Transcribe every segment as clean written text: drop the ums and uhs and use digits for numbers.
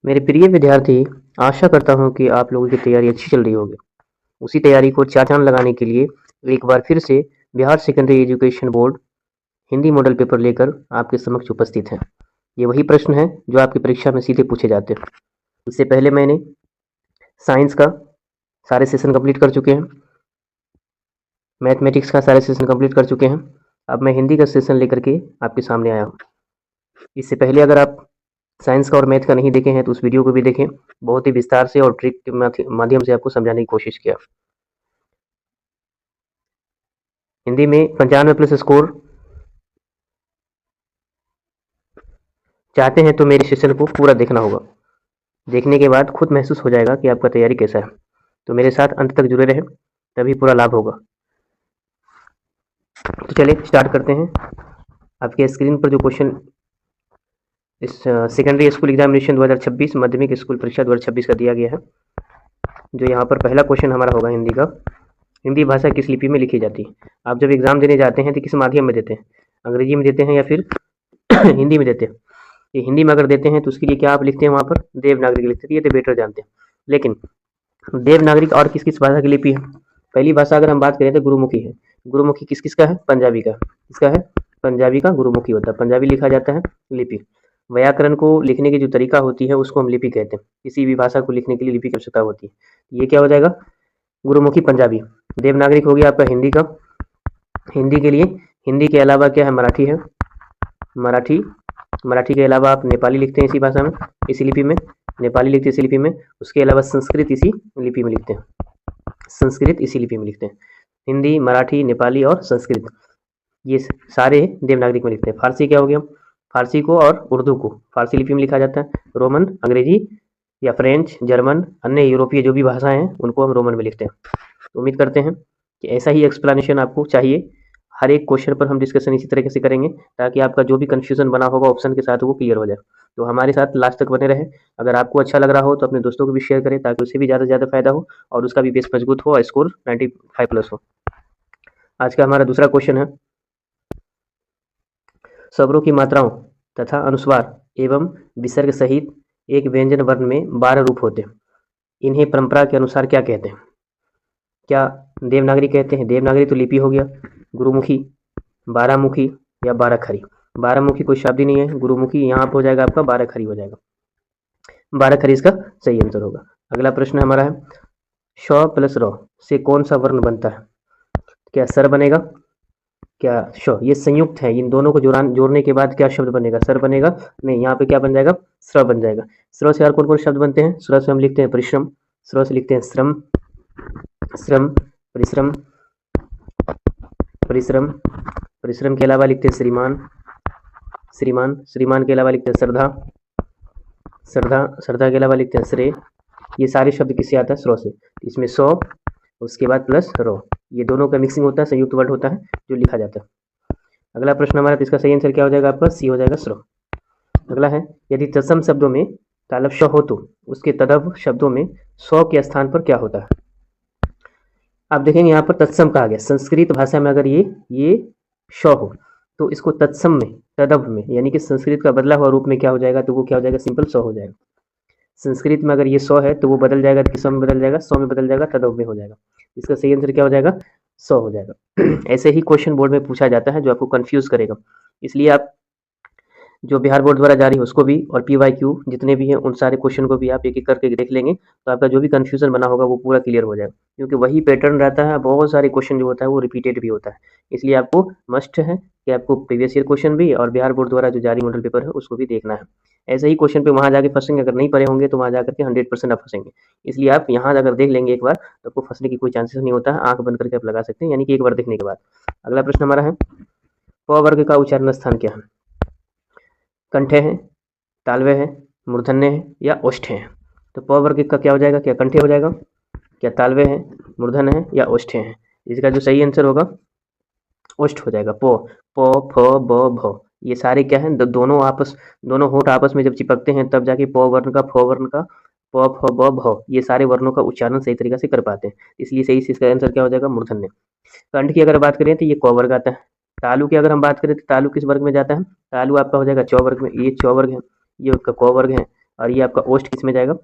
मेरे प्रिय विद्यार्थी, आशा करता हूँ कि आप लोगों की तैयारी अच्छी चल रही होगी। उसी तैयारी को चार चाँद लगाने के लिए एक बार फिर से Bihar secondary education board Hindi model paper लेकर आपके समक्ष उपस्थित है। ये वही प्रश्न है जो आपकी परीक्षा में सीधे पूछे जाते हैं। इससे पहले मैंने साइंस का सारे सेशन कंप्लीट कर चुके हैं, मैथमेटिक्स का सारे सेशन कंप्लीट कर चुके हैं। अब मैं हिंदी का सेशन लेकर के आपके सामने आया हूँ। इससे पहले अगर आप साइंस का और मैथ का नहीं देखे हैं तो उस वीडियो को भी देखें। बहुत ही विस्तार से और ट्रिक के माध्यम से आपको समझाने की कोशिश किया। हिंदी में 95 प्लस स्कोर चाहते हैं तो मेरे सेशन को पूरा देखना होगा। देखने के बाद खुद महसूस हो जाएगा कि आपका तैयारी कैसा है। तो मेरे साथ अंत तक जुड़े रहें, तभी पूरा लाभ होगा। तो चलिए स्टार्ट करते हैं। आपके स्क्रीन पर जो क्वेश्चन इस सेकेंडरी स्कूल एग्जामिनेशन 2026 माध्यमिक स्कूल परीक्षा 2026 का दिया गया है। जो यहाँ पर पहला क्वेश्चन हमारा होगा हिंदी का। हिंदी भाषा किस लिपि में लिखी जाती है? आप जब एग्जाम देने जाते हैं तो किस माध्यम में देते हैं? अंग्रेजी में देते हैं या फिर हिंदी में देते हैं? ये हिंदी में अगर देते हैं तो उसके लिए क्या आप लिखते हैं? वहाँ पर देवनागरी लिखते हैं। ये तो बेटर जानते हैं, लेकिन देवनागरी और किस किस भाषा की लिपि है? पहली भाषा अगर हम बात करें तो गुरुमुखी है। गुरुमुखी किस किस का है? पंजाबी का। किसका है? पंजाबी का गुरुमुखी होता है। पंजाबी लिखा जाता है लिपि। व्याकरण को लिखने की जो तरीका होती है उसको हम लिपि कहते हैं। किसी भी भाषा को लिखने के लिए लिपि की आवश्यकता होती है। ये क्या हो जाएगा? गुरुमुखी पंजाबी। देवनागरिक हो गया आपका हिंदी का। हिंदी के लिए हिंदी के अलावा क्या है? मराठी है। मराठी। मराठी के अलावा आप नेपाली लिखते हैं इसी भाषा में, इसी लिपि में। नेपाली लिखते हैं इसी लिपि में। उसके अलावा संस्कृत इसी लिपि में लिखते हैं। संस्कृत इसी लिपि में लिखते हैं। हिंदी, मराठी, नेपाली और संस्कृत ये सारे देवनागरिक में लिखते हैं। फारसी क्या हो गया? फारसी को और उर्दू को फारसी लिपि में लिखा जाता है। रोमन, अंग्रेजी या फ्रेंच, जर्मन, अन्य यूरोपीय जो भी भाषाएं हैं उनको हम रोमन में लिखते हैं। तो उम्मीद करते हैं कि ऐसा ही एक्सप्लेनेशन आपको चाहिए। हर एक क्वेश्चन पर हम डिस्कशन इसी तरीके से करेंगे ताकि आपका जो भी कन्फ्यूजन बना होगा ऑप्शन के साथ वो क्लियर हो जाए। तो हमारे साथ लास्ट तक बने रहे। अगर आपको अच्छा लग रहा हो तो अपने दोस्तों को भी शेयर करें ताकि उसे भी ज़्यादा से ज़्यादा फायदा हो और उसका भी बेस मजबूत हो और स्कोर 95 प्लस हो। आज का हमारा दूसरा क्वेश्चन है, स्वरों की मात्राओं तथा अनुस्वार एवं विसर्ग सहित एक व्यंजन वर्ण में 12 रूप होते हैं। इन्हें परंपरा के अनुसार क्या कहते हैं? क्या देवनागरी कहते हैं? देवनागरी तो लिपि हो गया। गुरुमुखी, बारामुखी या बाराखरी? बारामुखी कोई शब्द ही नहीं है। गुरुमुखी यहाँ पर हो जाएगा आपका बाराखरी हो जाएगा। बाराखरी इसका सही आंसर होगा। अगला प्रश्न हमारा है, श प्लस र से कौन सा वर्ण बनता है? क्या सर बनेगा? क्या श? ये संयुक्त है। इन दोनों को जोड़ने के बाद क्या शब्द बनेगा? सर बनेगा? नहीं, यहाँ पे क्या बन जाएगा? स्र बन जाएगा। स्र से और कौन कौन शब्द बनते हैं? स्र से हम लिखते हैं परिश्रम, स्र से लिखते हैं श्रम, श्रम, परिश्रम, परिश्रम, परिश्रम के अलावा लिखते हैं श्रीमान, श्रीमान, श्रीमान के अलावा लिखते हैं श्रद्धा, श्रद्धा, श्रद्धा के अलावा लिखते हैं श्रेय। ये सारे शब्द किससे आता है? स्र से। इसमें सौ उसके बाद प्लस रो, ये दोनों का मिक्सिंग होता है, संयुक्त वर्ड होता है जो लिखा जाता है। अगला प्रश्न हमारा, तो इसका सही आंसर क्या हो जाएगा आपका? सी हो जाएगा, स्र। अगला है, यदि तत्सम शब्दों में तालव श हो तो उसके तदव शब्दों में सौ के स्थान पर क्या होता है? आप देखेंगे यहाँ पर तत्सम कहा गया। संस्कृत भाषा में अगर ये श हो तो इसको तत्सम में, तदव में, यानी कि संस्कृत का बदला हुआ रूप में क्या हो जाएगा? तो वो क्या हो जाएगा? सिंपल स हो जाएगा। संस्कृत में अगर ये 100 है तो वो बदल जाएगा, किस में बदल जाएगा? 100 में बदल जाएगा, तदव में हो जाएगा। इसका सही आंसर क्या हो जाएगा? 100 हो जाएगा। ऐसे ही क्वेश्चन बोर्ड में पूछा जाता है जो आपको कंफ्यूज करेगा। इसलिए आप जो बिहार बोर्ड द्वारा जारी है उसको भी और PYQ जितने भी हैं उन सारे क्वेश्चन को भी आप एक एक करके देख लेंगे तो आपका जो भी कंफ्यूजन बना होगा वो पूरा क्लियर हो जाएगा, क्योंकि वही पैटर्न रहता है। बहुत सारे क्वेश्चन जो होता है वो रिपीटेड भी होता है। इसलिए आपको मस्ट है कि आपको प्रीवियस ईयर क्वेश्चन भी और बिहार बोर्ड द्वारा जो जारी मॉडल पेपर है उसको भी देखना है। ऐसे ही क्वेश्चन पे वहाँ जाके फंसेंगे, अगर नहीं पढ़े होंगे तो वहाँ जाकर के 100% आप फंसेंगे। इसलिए आप यहाँ अगर देख लेंगे एक बार तो आपको फंसने की कोई चांसेस नहीं होता है। आंख बंद करके आप लगा सकते हैं, यानी कि एक बार देखने के बाद। अगला प्रश्न हमारा है, प वर्ग का उच्चारण स्थान क्या है? कंठे हैं, तालवे हैं, मूर्धन्य हैं या ओष्ठे हैं? तो प वर्ग का क्या हो जाएगा? क्या कंठे हो जाएगा, क्या तालवे हैं, मूर्धन्य है या ओष्ठे हैं? इसका जो सही आंसर होगा ओष्ठ हो जाएगा। प, प, फ, ब, भ, ये सारे क्या हैं? दोनों होंठ आपस में जब चिपकते हैं तब जाके प वर्ण का, फ वर्ण का, प, फ, ब, भ, ये सारे वर्णों का उच्चारण सही तरीके से कर पाते हैं। इसलिए सही से इसका आंसर क्या हो जाएगा? मूर्धन्य। कंठ की अगर बात करें तो ये क वर्ग आता है। तालु की अगर हम बात करें तो तालु किस वर्ग में जाता है? तालु आपका हो जाएगा च वर्ग में। ये च वर्ग है, ये उसका क वर्ग है और ये आपका ओष्ठ किस में जाएगा?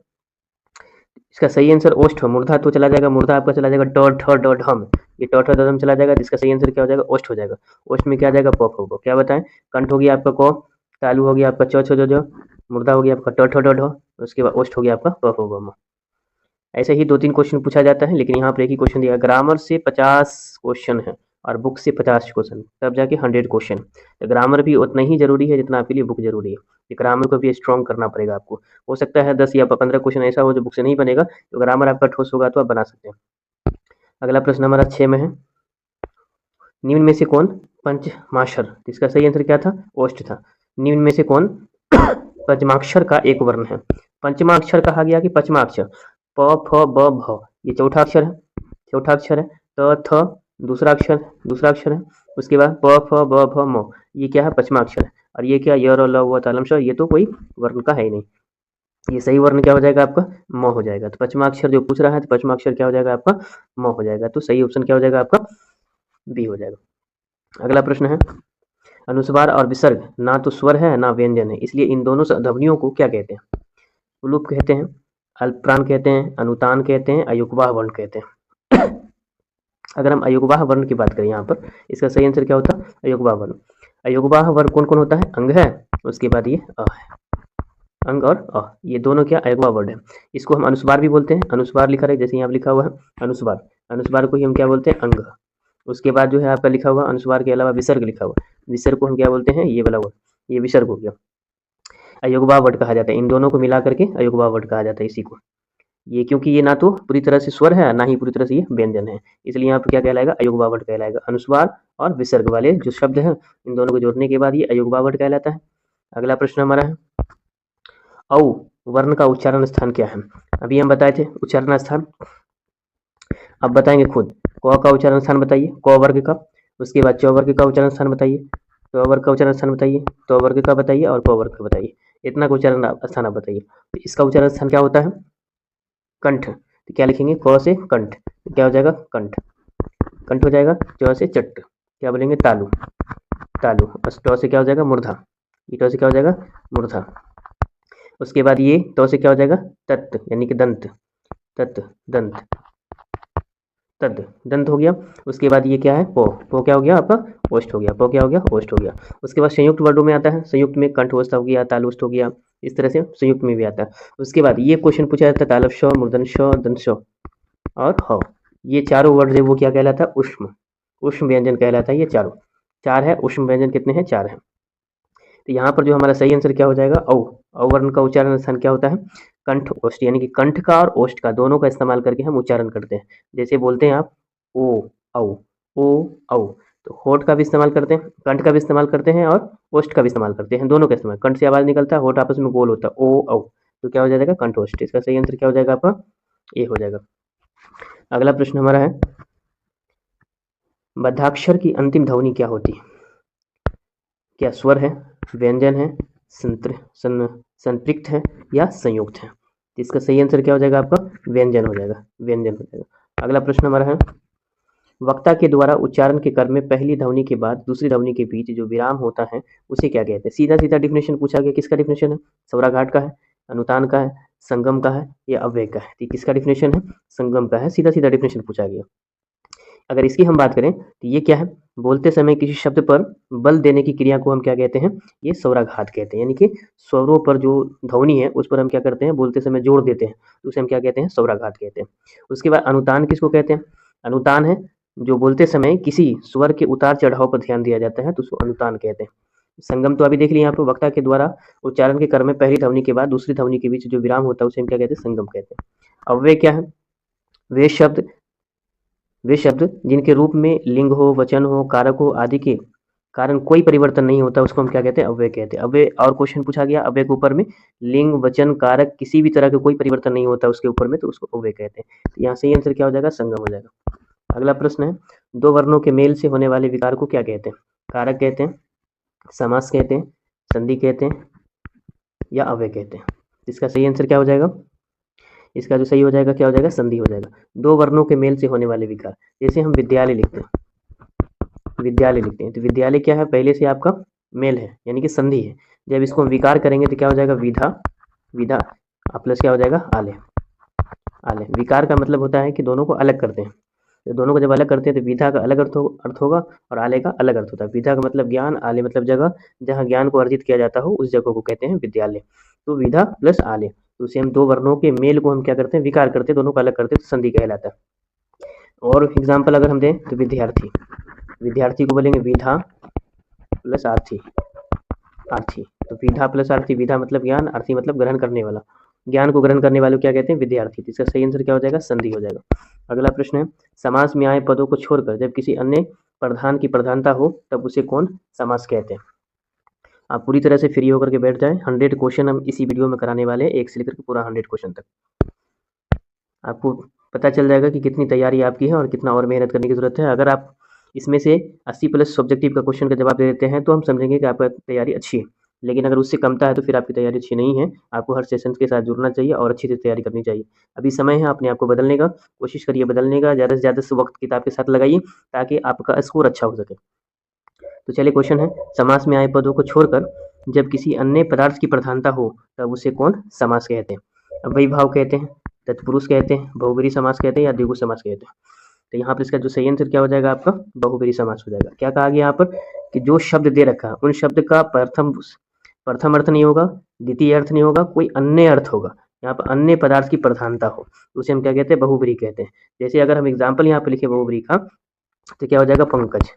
इसका सही आंसर ओष्ठ। मूर्धा तो चला जाएगा, मूर्धा आपका चला जाएगा ट ठ ड ढ में, ये ट ठ ड ढ में चला जाएगा, तो इसका सही आंसर क्या हो जाएगा? ओष्ठ हो जाएगा। ओष्ठ में क्या जाएगा? प फ ब। क्या बताएं? कंठ हो गया आपका क, तालु हो गया आपका च छ ज झ, मूर्धा हो गया आपका ट ठ ड ढ, उसके बाद ओष्ठ हो गया आपका प फ ब म। ऐसे ही 2-3 क्वेश्चन पूछा जाता है, लेकिन यहाँ पर एक ही क्वेश्चन दिया है। ग्रामर से 50 क्वेश्चन है और बुक से 50 क्वेश्चन, तब जाके 100 क्वेश्चन। तो ग्रामर भी उतना ही जरूरी है जितना आपके लिए बुक जरूरी है। ये ग्रामर को भी स्ट्रॉन्ग करना पड़ेगा आपको। हो सकता है 10 या 15 क्वेश्चन ऐसा हो जो बुक से नहीं बनेगा, तो ग्रामर आपका ठोस होगा तो आप बना सकते हैं। अगला प्रश्न हमारा 6 में है, निम्न में से कौन पंचमाक्षर? इसका सही आंसर क्या था? ओष्ठ था। निम्न में से कौन पंचमाक्षर का एक वर्ण है? पंचमाक्षर कहा गया कि पचमाक्षर? प फ ब भ, ये चौथा अक्षर है, चौथा अक्षर है। त थ दूसरा अक्षर है। उसके बाद प फ ब भ म, ये क्या है? पचमा अक्षर है। और ये क्या? य र ल व तालम श, ये तो कोई वर्ण का है ही नहीं। ये सही वर्ण क्या हो जाएगा आपका? म हो जाएगा। तो पचमाक्षर जो पूछ रहा है, तो पचमाक्षर क्या हो जाएगा आपका? म हो जाएगा। तो सही ऑप्शन क्या हो जाएगा आपका? बी हो जाएगा। अगला प्रश्न है, अनुस्वार और विसर्ग ना तो स्वर है ना व्यंजन है, इसलिए इन दोनों ध्वनियों को क्या कहते हैं? उलूप कहते हैं, अल्पप्राण कहते हैं, अनुतान कहते हैं, अयुग्वाह वर्ण कहते हैं। अगर हम अयुग्वाह वर्ण की बात करें यहाँ पर, इसका सही आंसर क्या होता है? अयुग्वाह वर्ण। अयुग्वाह वर्ण कौन कौन होता है? अंग है, उसके बाद ये अ है। अंग और अ, ये दोनों क्या? अयुग्वाह वर्ण है। इसको हम अनुस्वार भी बोलते हैं। अनुस्वार लिखा रहे, जैसे यहाँ लिखा हुआ है अनुस्वार, अनुस्वार को ही हम क्या बोलते हैं? अंग। उसके बाद जो है आपका लिखा हुआ अनुस्वार के अलावा विसर्ग लिखा हुआ, विसर्ग को हम क्या बोलते हैं? ये वाला वर्ड, ये विसर्ग हो गया। अयुग्वाह वर्ड कहा जाता है, इन दोनों को मिला करके अयुग्वाह वर्ड कहा जाता है इसी को। ये क्योंकि ये ना तो पूरी तरह से स्वर है, ना ही पूरी तरह से ये व्यंजन है, इसलिए यहाँ पर क्या कहलाएगा? अयुग्वाह वर्ड कहलाएगा। अनुस्वार और विसर्ग वाले जो शब्द हैं, इन दोनों को जोड़ने के बाद ये अयुग्वाह वर्ड कहलाता है। अगला प्रश्न हमारा है, औ वर्ण का उच्चारण स्थान क्या है? अभी हम बताए थे उच्चारण स्थान, अब बताएंगे खुद। क का उच्चारण स्थान बताइए, क वर्ग का। उसके बाद च वर्ग का उच्चारण स्थान बताइए, च वर्ग का उच्चारण स्थान बताइए, त वर्ग का बताइए और प वर्ग का बताइए। इतना का उच्चारण स्थान आप बताइए। तो इसका उच्चारण स्थान क्या होता है? कंठ। तो क्या लिखेंगे? क से कंठ, तो क्या हो जाएगा? कंठ, कंठ हो जाएगा। च से चट्ट, क्या बोलेंगे? तालु, तालु। बस ट से क्या हो जाएगा? मूर्धा, ये ट से क्या हो जाएगा? मूर्धा। उसके बाद ये तो से क्या हो जाएगा? तत्, यानी कि दंत, तत् दंत, तद दंत हो गया। उसके बाद ये क्या है? पो, पो क्या हो गया आपका? ओष्ठ हो गया। पो क्या हो गया? ओष्ठ हो गया। उसके बाद संयुक्त वर्णों में आता है, संयुक्त में कंठ ओष्ठ हो गया, तालुष्ठ हो गया, इस तरह से संयुक्त में भी आता है। उसके बाद ये क्वेश्चन पूछा जाता है तालव श, मूर्धन श, दंत श और ह, ये चारों वर्ड है वो क्या कहलाता है? उष्म, उष्म व्यंजन कहलाता है। ये चारों, चार है उष्म व्यंजन, कितने हैं? 4 है। तो यहाँ पर जो हमारा सही आंसर क्या हो जाएगा? औ। औ वर्ण का उच्चारण स्थान क्या होता है? कंठ ओष्ठ, यानी कि कंठ का और ओष्ठ का दोनों का इस्तेमाल करके हम उच्चारण करते हैं। जैसे बोलते हैं आप ओ औ, ओ औ, तो होठ का भी इस्तेमाल करते हैं, कंठ का भी इस्तेमाल करते हैं और ओष्ठ का भी इस्तेमाल करते हैं, दोनों का इस्तेमाल। कंठ से आवाज निकलता है, होठ आपस में गोल होता है, ओ औ, तो क्या हो जाएगा? कंठ ओष्ठ। इसका सही आंसर क्या हो जाएगा आपका? ए हो जाएगा। अगला प्रश्न हमारा है, बद्धाक्षर की अंतिम ध्वनि क्या होती है? क्या स्वर है, व्यंजन है, संतृप्त है या संयुक्त है? इसका सही आंसर क्या हो जाएगा आपका? व्यंजन हो जाएगा, व्यंजन हो जाएगा। अगला प्रश्न हमारा है, वक्ता के द्वारा उच्चारण के क्रम में पहली ध्वनि के बाद दूसरी ध्वनि के बीच जो विराम होता है उसे क्या कहते हैं? सीधा सीधा डिफिनेशन पूछा गया, किसका डिफिनेशन है? सौराघाट का है, अनुतान का है, संगम का है या अव्यय का है? किसका डिफिनेशन है? संगम का है, सीधा सीधा डिफिनेशन पूछा गया। अगर इसकी हम बात करें तो ये क्या है? बोलते समय किसी शब्द पर बल देने की क्रिया को हम क्या कहते हैं? ये सौराघात कहते हैं, यानी कि स्वरों पर जो ध्वनि है उस पर हम क्या करते हैं? बोलते समय जोड़ देते हैं, तो उसे हम क्या कहते हैं? सौराघात कहते हैं। उसके बाद अनुतान किसको कहते हैं? अनुतान है जो बोलते समय किसी स्वर के उतार चढ़ाव पर ध्यान दिया जाता है, तो उसको अनुतान कहते हैं। संगम तो अभी देख लिया यहाँ पर, वक्ता के द्वारा उच्चारण के क्रम में पहली ध्वनि के बाद दूसरी ध्वनि के बीच जो विराम होता है उसे हम क्या कहते हैं? संगम कहते हैं। अव्यय क्या है? वे शब्द जिनके रूप में लिंग हो, वचन हो, कारक हो आदि के कारण कोई परिवर्तन नहीं होता, उसको हम क्या कहते हैं? अव्यय कहते हैं। अव्यय और क्वेश्चन पूछा गया अव्यय के ऊपर में, लिंग, वचन, कारक किसी भी तरह का कोई परिवर्तन नहीं होता उसके ऊपर में, तो उसको अव्यय कहते हैं। तो यहाँ सही आंसर क्या हो जाएगा? संगम हो जाएगा। अगला प्रश्न है, दो वर्णों के मेल से होने वाले विकार को क्या कहते हैं? कारक कहते हैं, समास कहते हैं, संधि कहते हैं या अव्यय कहते हैं? इसका सही आंसर क्या हो जाएगा? इसका जो सही हो जाएगा क्या हो जाएगा? संधि हो जाएगा। दो वर्णों के मेल से होने वाले विकार, जैसे हम विद्यालय लिखते हैं, विद्यालय लिखते हैं, तो विद्यालय क्या है? पहले से आपका मेल है, यानी कि संधि है। जब इसको हम विकार करेंगे तो क्या हो जाएगा? विधा, विधा प्लस क्या हो जाएगा आले। आले विकार का मतलब होता है कि दोनों को अलग करते हैं, तो दोनों को जब अलग करते हैं तो विधा का अलग अर्थ होगा और आले का अलग अर्थ होता है। विधा का मतलब ज्ञान, आले मतलब जगह, जहाँ ज्ञान को अर्जित किया जाता हो उस जगह को कहते हैं विद्यालय। तो विधा प्लस आले, तो उसे हम दो वर्णों के मेल को हम क्या करते हैं, विकार करते हैं, दोनों को अलग करते हैं, तो संधि कहलाता है। और एग्जाम्पल अगर हम दें तो विद्यार्थी, विद्यार्थी को बोलेंगे विधा प्लस आर्थी, आर्थी। तो विधा प्लस आर्थी, विधा मतलब ज्ञान, आर्थी मतलब ग्रहण करने वाला, ज्ञान को ग्रहण करने वाले को क्या कहते हैं, विद्यार्थी। तो इसका सही आंसर क्या हो जाएगा, संधि हो जाएगा। अगला प्रश्न है, समास में आए पदों को छोड़कर जब किसी अन्य प्रधान की प्रधानता हो तब उसे कौन समास कहते हैं। आप पूरी तरह से फ्री होकर के बैठ जाएं, 100 क्वेश्चन हम इसी वीडियो में कराने वाले हैं, एक से लेकर के पूरा 100 क्वेश्चन तक। आपको पता चल जाएगा कि कितनी तैयारी आपकी है और कितना और मेहनत करने की जरूरत है। अगर आप इसमें से 80 प्लस सब्जेक्टिव का क्वेश्चन का जवाब दे देते हैं तो हम समझेंगे कि आपका तैयारी अच्छी है, लेकिन अगर उससे कमता है तो फिर आपकी तैयारी अच्छी नहीं है। आपको हर सेशन के साथ जुड़ना चाहिए और अच्छी से तैयारी करनी चाहिए। अभी समय है अपने आप को बदलने का, कोशिश करिए बदलने का, ज़्यादा से ज़्यादा वक्त किताब के साथ लगाइए ताकि आपका स्कोर अच्छा हो सके। तो चलिए क्वेश्चन है, समास में आए पदों को छोड़कर जब किसी अन्य पदार्थ की प्रधानता हो तब उसे कौन समास कहते हैं। अब वही भाव कहते हैं, तत्पुरुष कहते हैं, बहुब्रीहि समास कहते हैं या द्विगु समास कहते हैं। तो यहाँ पर इसका जो सही आंसर क्या हो जाएगा आपका, बहुब्रीहि समास हो जाएगा। क्या कहा गया यहाँ पर कि जो शब्द दे रखा है उन शब्द का प्रथम अर्थ नहीं होगा, द्वितीय अर्थ नहीं होगा, कोई अन्य अर्थ होगा। यहाँ पर अन्य पदार्थ की प्रधानता हो तो उसे हम क्या कहते हैं, बहुब्रीहि कहते हैं। जैसे अगर हम एग्जाम्पल यहाँ पे लिखे बहुब्रीहि का तो क्या हो जाएगा, पंकज।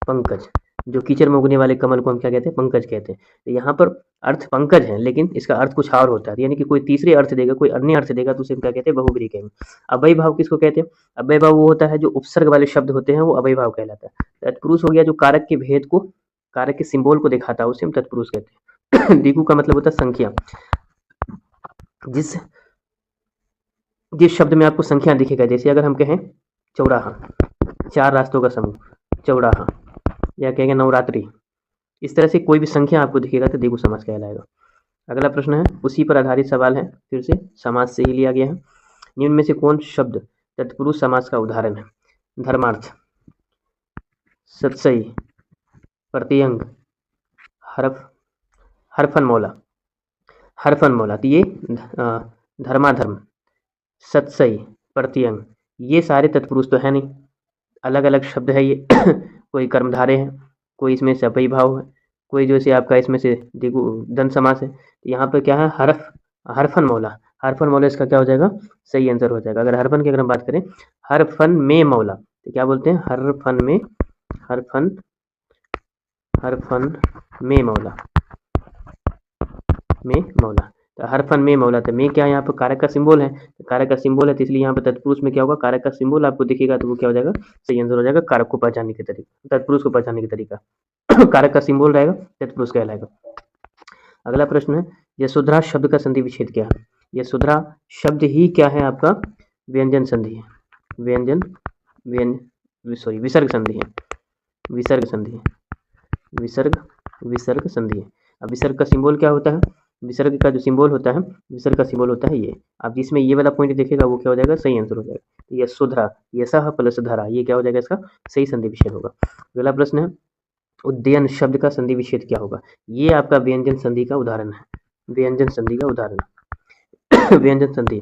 पंकज, जो कीचड़ में उगने वाले कमल को हम क्या कहते हैं, पंकज कहते हैं। तो यहाँ पर अर्थ पंकज है लेकिन इसका अर्थ कुछ और होता है, यानी कि कोई तीसरे अर्थ देगा, कोई अन्य अर्थ देगा तो उसे हम क्या कहते हैं, बहुब्रीहि कहेंगे। अव्ययी भाव किसको कहते हैं, अव्ययी भाव वो होता है जो उपसर्ग वाले शब्द होते हैं, वो अव्ययी भाव कहलाता है। तत्पुरुष हो गया जो कारक के भेद को, कारक के सिंबल को दिखाता है, उसे हम तत्पुरुष कहते हैं। द्विगु का मतलब होता है संख्या, जिस शब्द में आपको संख्या दिखेगा, जैसे अगर हम कहें चौराहा, 4 रास्तों का समूह, चौराहा, या कहेंगे नवरात्रि, इस तरह से कोई भी संख्या आपको दिखेगा तो द्विगु समास कहलाएगा। अगला प्रश्न है, उसी पर आधारित सवाल है, फिर से समास से ही लिया गया है। निम्न में से कौन शब्द तत्पुरुष समास का उदाहरण है। धर्मार्थ, सत्सई, प्रत्यंग, हरफनमौला। हरफनमौला तो ये धर्माधर्म, सत्सई, प्रत्यंग, ये सारे तत्पुरुष तो है नहीं, अलग अलग शब्द है ये। कोई कर्मधारे हैं, कोई इसमें से अव्ययी भाव है, कोई जैसे आपका इसमें से द्वंद्व समास है। यहाँ पर क्या है, हरफन मौला, हरफन मौला इसका क्या हो जाएगा, सही आंसर हो जाएगा। अगर हरफन की अगर हम बात करें, हरफन में मौला, तो क्या बोलते हैं, हरफन में, हरफन में मौला, में मौला। तो हरफन में मौला, तो में क्या है, यहाँ पर कारक का सिंबल है, तो कारक का सिंबल है तो इसलिए यहाँ पर तत्पुरुष में क्या होगा, कारक का सिंबल आपको दिखेगा तो वो क्या हो जाएगा, सही आंसर हो जाएगा। कारक को पहचानने के तरीका, तत्पुरुष को पहचानने का तरीका कारक का सिंबल रहेगा, तत्पुरुष कहलाएगा। अगला प्रश्न है, यशोधरा शब्द का संधि विच्छेद क्या है। यशोधरा शब्द ही क्या है आपका, व्यंजन संधि है, विसर्ग संधि है, विसर्ग संधि है, विसर्ग संधि है। अब विसर्ग का सिंबल क्या होता है, विसर्ग का जो सिंबल होता है, विसर्ग का सिंबल होता है ये। अब जिसमें ये वाला पॉइंट देखेगा वो क्या हो जाएगा, सही आंसर हो जाएगा। यशोधरा, यशः प्लस धरा, ये क्या हो जाएगा, इसका सही संधि विच्छेद होगा। अगला प्रश्न है, उद्यन शब्द का संधि विच्छेद क्या होगा। ये आपका व्यंजन संधि का उदाहरण है, व्यंजन संधि का उदाहरण। व्यंजन संधि,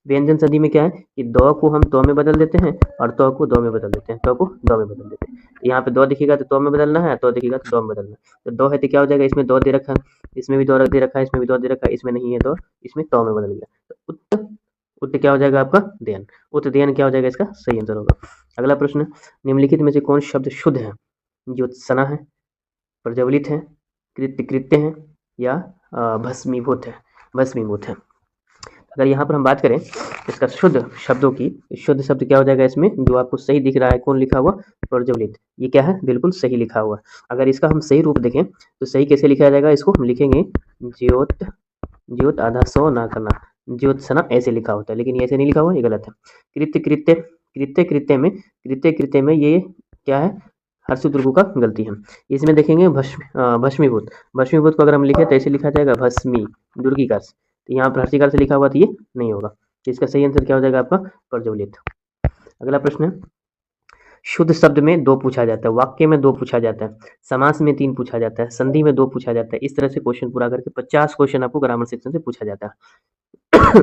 व्यंजन संधि में क्या है कि दो को हम तो में बदल देते हैं और तो को दो में बदल देते हैं, तो को दो में बदल देते हैं। यहाँ पे दो दिखेगा तो में बदलना है, तो दिखेगा तो दो में बदलना है। तो दो है तो क्या हो जाएगा, इसमें दो दे रखा है, इसमें भी दो दे रखा है, इसमें भी दो दे रखा है, इसमें नहीं है दो, इसमें तो में बदल गया। तो उत्त क्या हो जाएगा आपका, देन। उत्तदेन क्या हो जाएगा, इसका सही आंसर होगा। अगला प्रश्न, निम्नलिखित में से कौन शब्द शुद्ध है, जो सना है, प्रज्वलित है, कृत्य है या भस्मीभूत है, भस्मीभूत है। अगर यहाँ पर हम बात करें इसका शुद्ध शब्दों की, शुद्ध शब्द क्या हो जाएगा, इसमें जो आपको सही दिख रहा है कौन लिखा हुआ, प्रज्वलित, ये क्या है, बिल्कुल सही लिखा हुआ। अगर इसका हम सही रूप देखें तो सही कैसे लिखा जाएगा, इसको हम लिखेंगे ज्योत, ज्योत आधा सो ना करना, ज्योत सना, ऐसे लिखा होता है, लेकिन ऐसे नहीं लिखा हुआ, ये गलत है। कृत्य कृत्य, कृत्य कृत्य में, कृत्य कृत्य में ये क्या है, हर्षु दुर्गु का गलती है। इसमें देखेंगे भस्मीभूत, भस्मीभूत को अगर हम लिखे तो ऐसे लिखा जाएगा भस्मी, दुर्गी, तो यहाँ पर हर्षिकार से लिखा हुआ तो ये नहीं होगा। तो इसका सही आंसर क्या हो जाएगा आपका, प्रज्वलित। अगला प्रश्न है, शुद्ध शब्द में 2 पूछा जाता है, वाक्य में 2 पूछा जाता है, समास में 3 पूछा जाता है, संधि में 2 पूछा जाता है। इस तरह से क्वेश्चन पूरा करके 50 क्वेश्चन आपको ग्रामर सेक्शन से पूछा जाता है।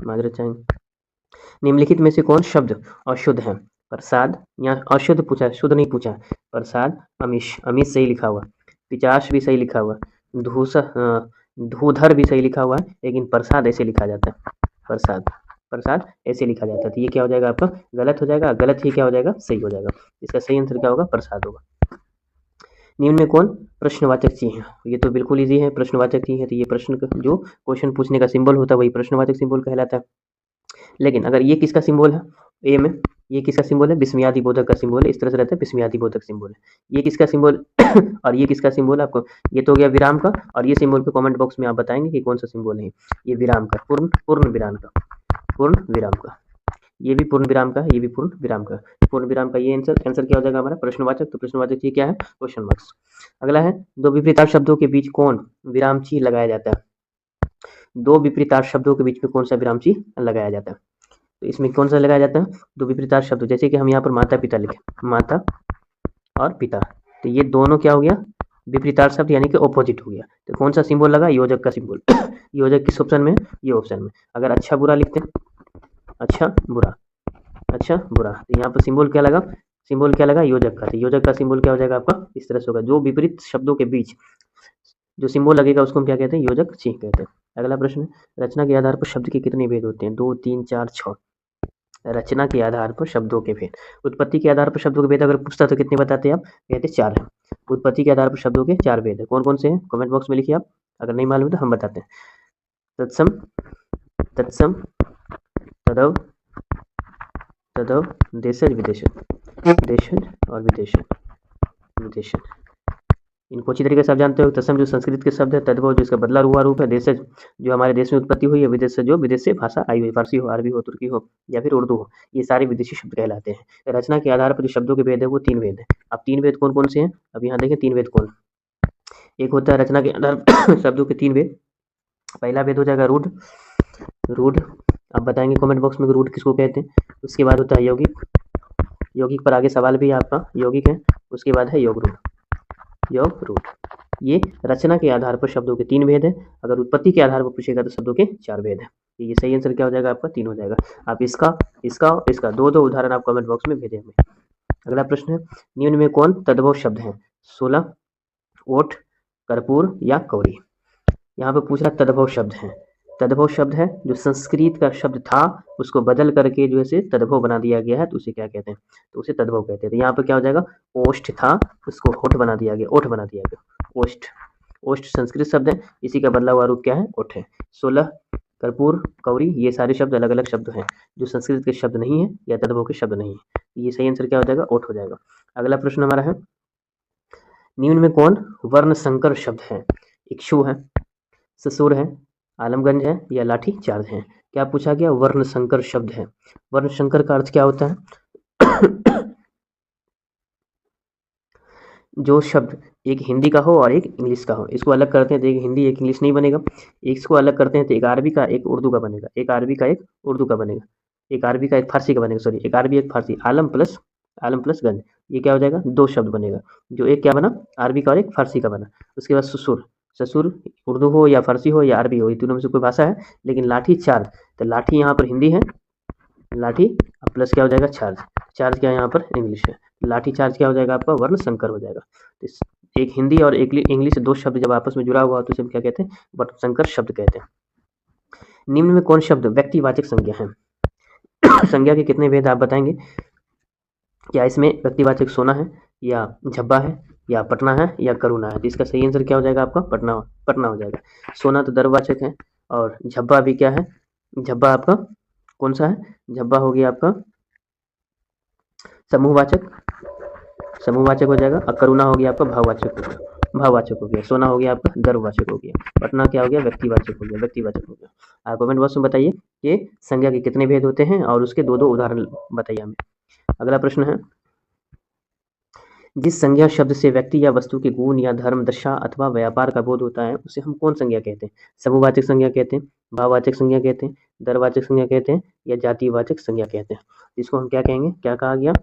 माजरत चाहेंगे। निम्नलिखित में से कौन शब्द अशुद्ध है? प्रसाद, यहाँ अशुद्ध पूछा है, शुद्ध नहीं पूछा है। प्रसाद, अमीश, अमीश सही लिखा हुआ, पिचाश भी सही लिखा हुआ, धूधर भी सही लिखा हुआ है, लेकिन प्रसाद ऐसे लिखा जाता है, प्रसाद ऐसे लिखा जाता है। तो ये क्या हो जाएगा आपका? गलत हो जाएगा। गलत ही क्या हो जाएगा? सही हो जाएगा। इसका सही आंसर क्या होगा? प्रसाद होगा। निम्न में कौन प्रश्नवाचक चिन्ह है? ये तो बिल्कुल इजी है, प्रश्नवाचक चिन्ह है। तो ये प्रश्न जो क्वेश्चन पूछने का सिंबल होता है वही प्रश्नवाचक सिंबल कहलाता है। लेकिन अगर ये किसका सिंबल है? ए में ये किसका सिंबल है? विस्मयादि बोधक का सिंबल है। इस तरह से रहता है, विस्मयादि बोधक सिंबल है। ये किसका सिंबल और ये किसका सिंबल? आपको ये तो हो गया विराम का, और ये सिंबल पे कमेंट बॉक्स में आप बताएंगे कि कौन सा सिंबल है। ये विराम का, पूर्ण विराम का, पूर्ण विराम का। ये भी पूर्ण विराम का है, ये भी पूर्ण विराम का। पूर्ण विराम का ये आंसर क्या हो जाएगा हमारा? प्रश्नवाचक। तो प्रश्नवाचक ये क्या है? Question marks. अगला है, दो विपरीतार्थ शब्दों के बीच कौन विराम चिन्ह लगाया जाता है? दो विपरीतार्थ शब्दों के बीच में कौन सा विराम चिन्ह लगाया जाता है? तो इसमें कौन सा लगाया जाता है? दो विपरीतार्थ शब्द, जैसे कि हम यहाँ पर माता पिता लिखे, माता और पिता, तो ये दोनों क्या हो गया? विपरीतार्थ शब्द, यानी कि ऑपोजिट हो गया। तो कौन सा सिंबल लगा? योजक का सिंबल। योजक किस ऑप्शन में? ये ऑप्शन में। अगर अच्छा बुरा लिखते हैं, अच्छा बुरा, अच्छा बुरा, तो यहाँ पर सिंबल क्या लगा? सिंबल क्या लगा? योजक का। तो योजक का सिंबल क्या हो जाएगा आपका? इस तरह से होगा। जो विपरीत शब्दों के बीच जो सिंबल लगेगा उसको हम क्या कहते हैं? योजक चिन्ह कहते हैं। अगला प्रश्न, रचना के आधार पर शब्द के कितने भेद होते हैं? 2, 3, 4, 6। रचना के आधार पर शब्दों के भेद। उत्पत्ति के आधार पर शब्दों के भेद अगर पूछता तो कितने बताते आप? कहते 4 हैं। उत्पत्ति के आधार पर शब्दों के 4 भेद है। कौन कौन से हैं? कमेंट बॉक्स में लिखिए आप। अगर नहीं मालूम तो हम बताते हैं। तत्सम, तत्सम, तदव, तदव, देशज, विदेशज, देशज और विदेशज, विदेशज। इनको अच्छी तरीके से आप जानते हो। तत्सम जो संस्कृत के शब्द है, तद्भव जो इसका बदला हुआ रूप है, देशज जो हमारे देश में उत्पत्ति हुई है, विदेश से जो विदेश से भाषा आई हुई, फारसी हो, अरबी हो, तुर्की हो या फिर उर्दू हो, ये सारे विदेशी शब्द कहलाते हैं। रचना के आधार पर जो शब्दों के भेद है वो 3 भेद है। अब 3 भेद कौन कौन से हैं? अब यहाँ देखें 3 भेद कौन। एक होता है रचना के आधार पर शब्दों के 3 भेद। पहला भेद हो जाएगा रूढ़, रूढ़ आप बताएंगे कमेंट बॉक्स में रूढ़ किसको कहते हैं। उसके बाद होता है यौगिक, यौगिक पर आगे सवाल भी आपका यौगिक है। उसके बाद है योग रूढ़, योग रूढ़। ये रचना के आधार पर शब्दों के 3 भेद है। अगर उत्पत्ति के आधार पर पूछेगा तो शब्दों के 4 भेद है। ये सही आंसर क्या हो जाएगा आपका? 3 हो जाएगा। आप इसका इसका दो उदाहरण आप कमेंट बॉक्स में भेजें हमें। अगला प्रश्न है, निम्न में कौन तद्भव शब्द है? 16, ओठ, कर्पूर या कौरी। यहाँ पे पूछ रहा तद्भव शब्द है। तद्भव शब्द है जो संस्कृत का शब्द था उसको बदल करके जो है तद्भव बना दिया गया है, तो उसे क्या कहते हैं? तो उसे तद्भव कहते हैं। तो यहाँ पर क्या हो जाएगा? ओष्ठ था उसको होठ बना दिया गया, ओठ बना दिया गया। ओष्ठ, ओष्ठ संस्कृत शब्द है, इसी का बदला हुआ रूप क्या है? ओठ है। 16, कर्पूर, कौरी, ये सारे शब्द अलग अलग शब्द हैं जो संस्कृत के शब्द नहीं है या तद्भव के शब्द नहीं है। ये सही आंसर क्या हो जाएगा? ओठ हो जाएगा। अगला प्रश्न हमारा है, निम्न में कौन वर्ण संकर शब्द है? इक्षु है, ससुर है, आलमगंज है या लाठी चार्ज है। क्या पूछा गया? वर्ण संकर शब्द है। वर्ण संकर का अर्थ क्या होता है? जो शब्द एक हिंदी का हो और एक इंग्लिश का हो, इसको अलग करते हैं तो एक हिंदी एक इंग्लिश नहीं बनेगा। इसको अलग करते हैं तो एक अरबी का एक उर्दू का बनेगा, एक अरबी का एक उर्दू का बनेगा, एक अरबी का एक फारसी का बनेगा, सॉरी एक अरबी एक फारसी, आलम प्लस गंज, ये क्या हो जाएगा? 2 शब्द बनेगा। जो एक क्या बना? अरबी का और एक फारसी का बना। उसके बाद ससुर, ससुर उर्दू हो या फारसी हो या अरबी हो, ये तीनों में से कोई भाषा है। लेकिन लाठी चार्ज, तो लाठी यहाँ पर हिंदी है, लाठी प्लस क्या हो जाएगा? चार्ज, चार्ज क्या यहाँ पर? इंग्लिश है। लाठी चार्ज क्या हो जाएगा आपका? वर्ण संकर हो जाएगा। तो एक हिंदी और एक इंग्लिश 2 शब्द जब आपस में जुड़ा हुआ तो उसे हम क्या कहते हैं? वर्ण संकर शब्द कहते हैं। निम्न में कौन शब्द व्यक्तिवाचक संज्ञा है? संज्ञा के कितने भेद आप बताएंगे? क्या इसमें व्यक्तिवाचक सोना है या झब्बा है या पटना है या करुणा है? तो इसका सही आंसर क्या हो जाएगा आपका? पटना हो जाएगा। सोना तो द्रव्यवाचक है और झब्बा भी क्या है? झब्बा आपका कौन सा है? झब्बा हो गया आपका समूहवाचक, समूहवाचक हो जाएगा। और करुणा हो गया आपका भाववाचक हो गया। सोना हो गया आपका द्रव्यवाचक हो गया। पटना क्या हो गया? व्यक्तिवाचक हो गया, व्यक्तिवाचक हो गया। आप कमेंट बॉक्स में बताइए कि संज्ञा के कितने भेद होते हैं और उसके 2 उदाहरण बताइए हमें। अगला प्रश्न है, जिस संज्ञा शब्द से व्यक्ति या वस्तु के गुण या धर्म, दशा अथवा व्यापार का बोध होता है उसे हम कौन संज्ञा कहते हैं? समूहवाचक संज्ञा कहते हैं, भाववाचक संज्ञा कहते हैं, द्रव्यवाचक संज्ञा कहते हैं या जातिवाचक संज्ञा कहते हैं। इसको हम क्या कहेंगे? क्या कहा गया?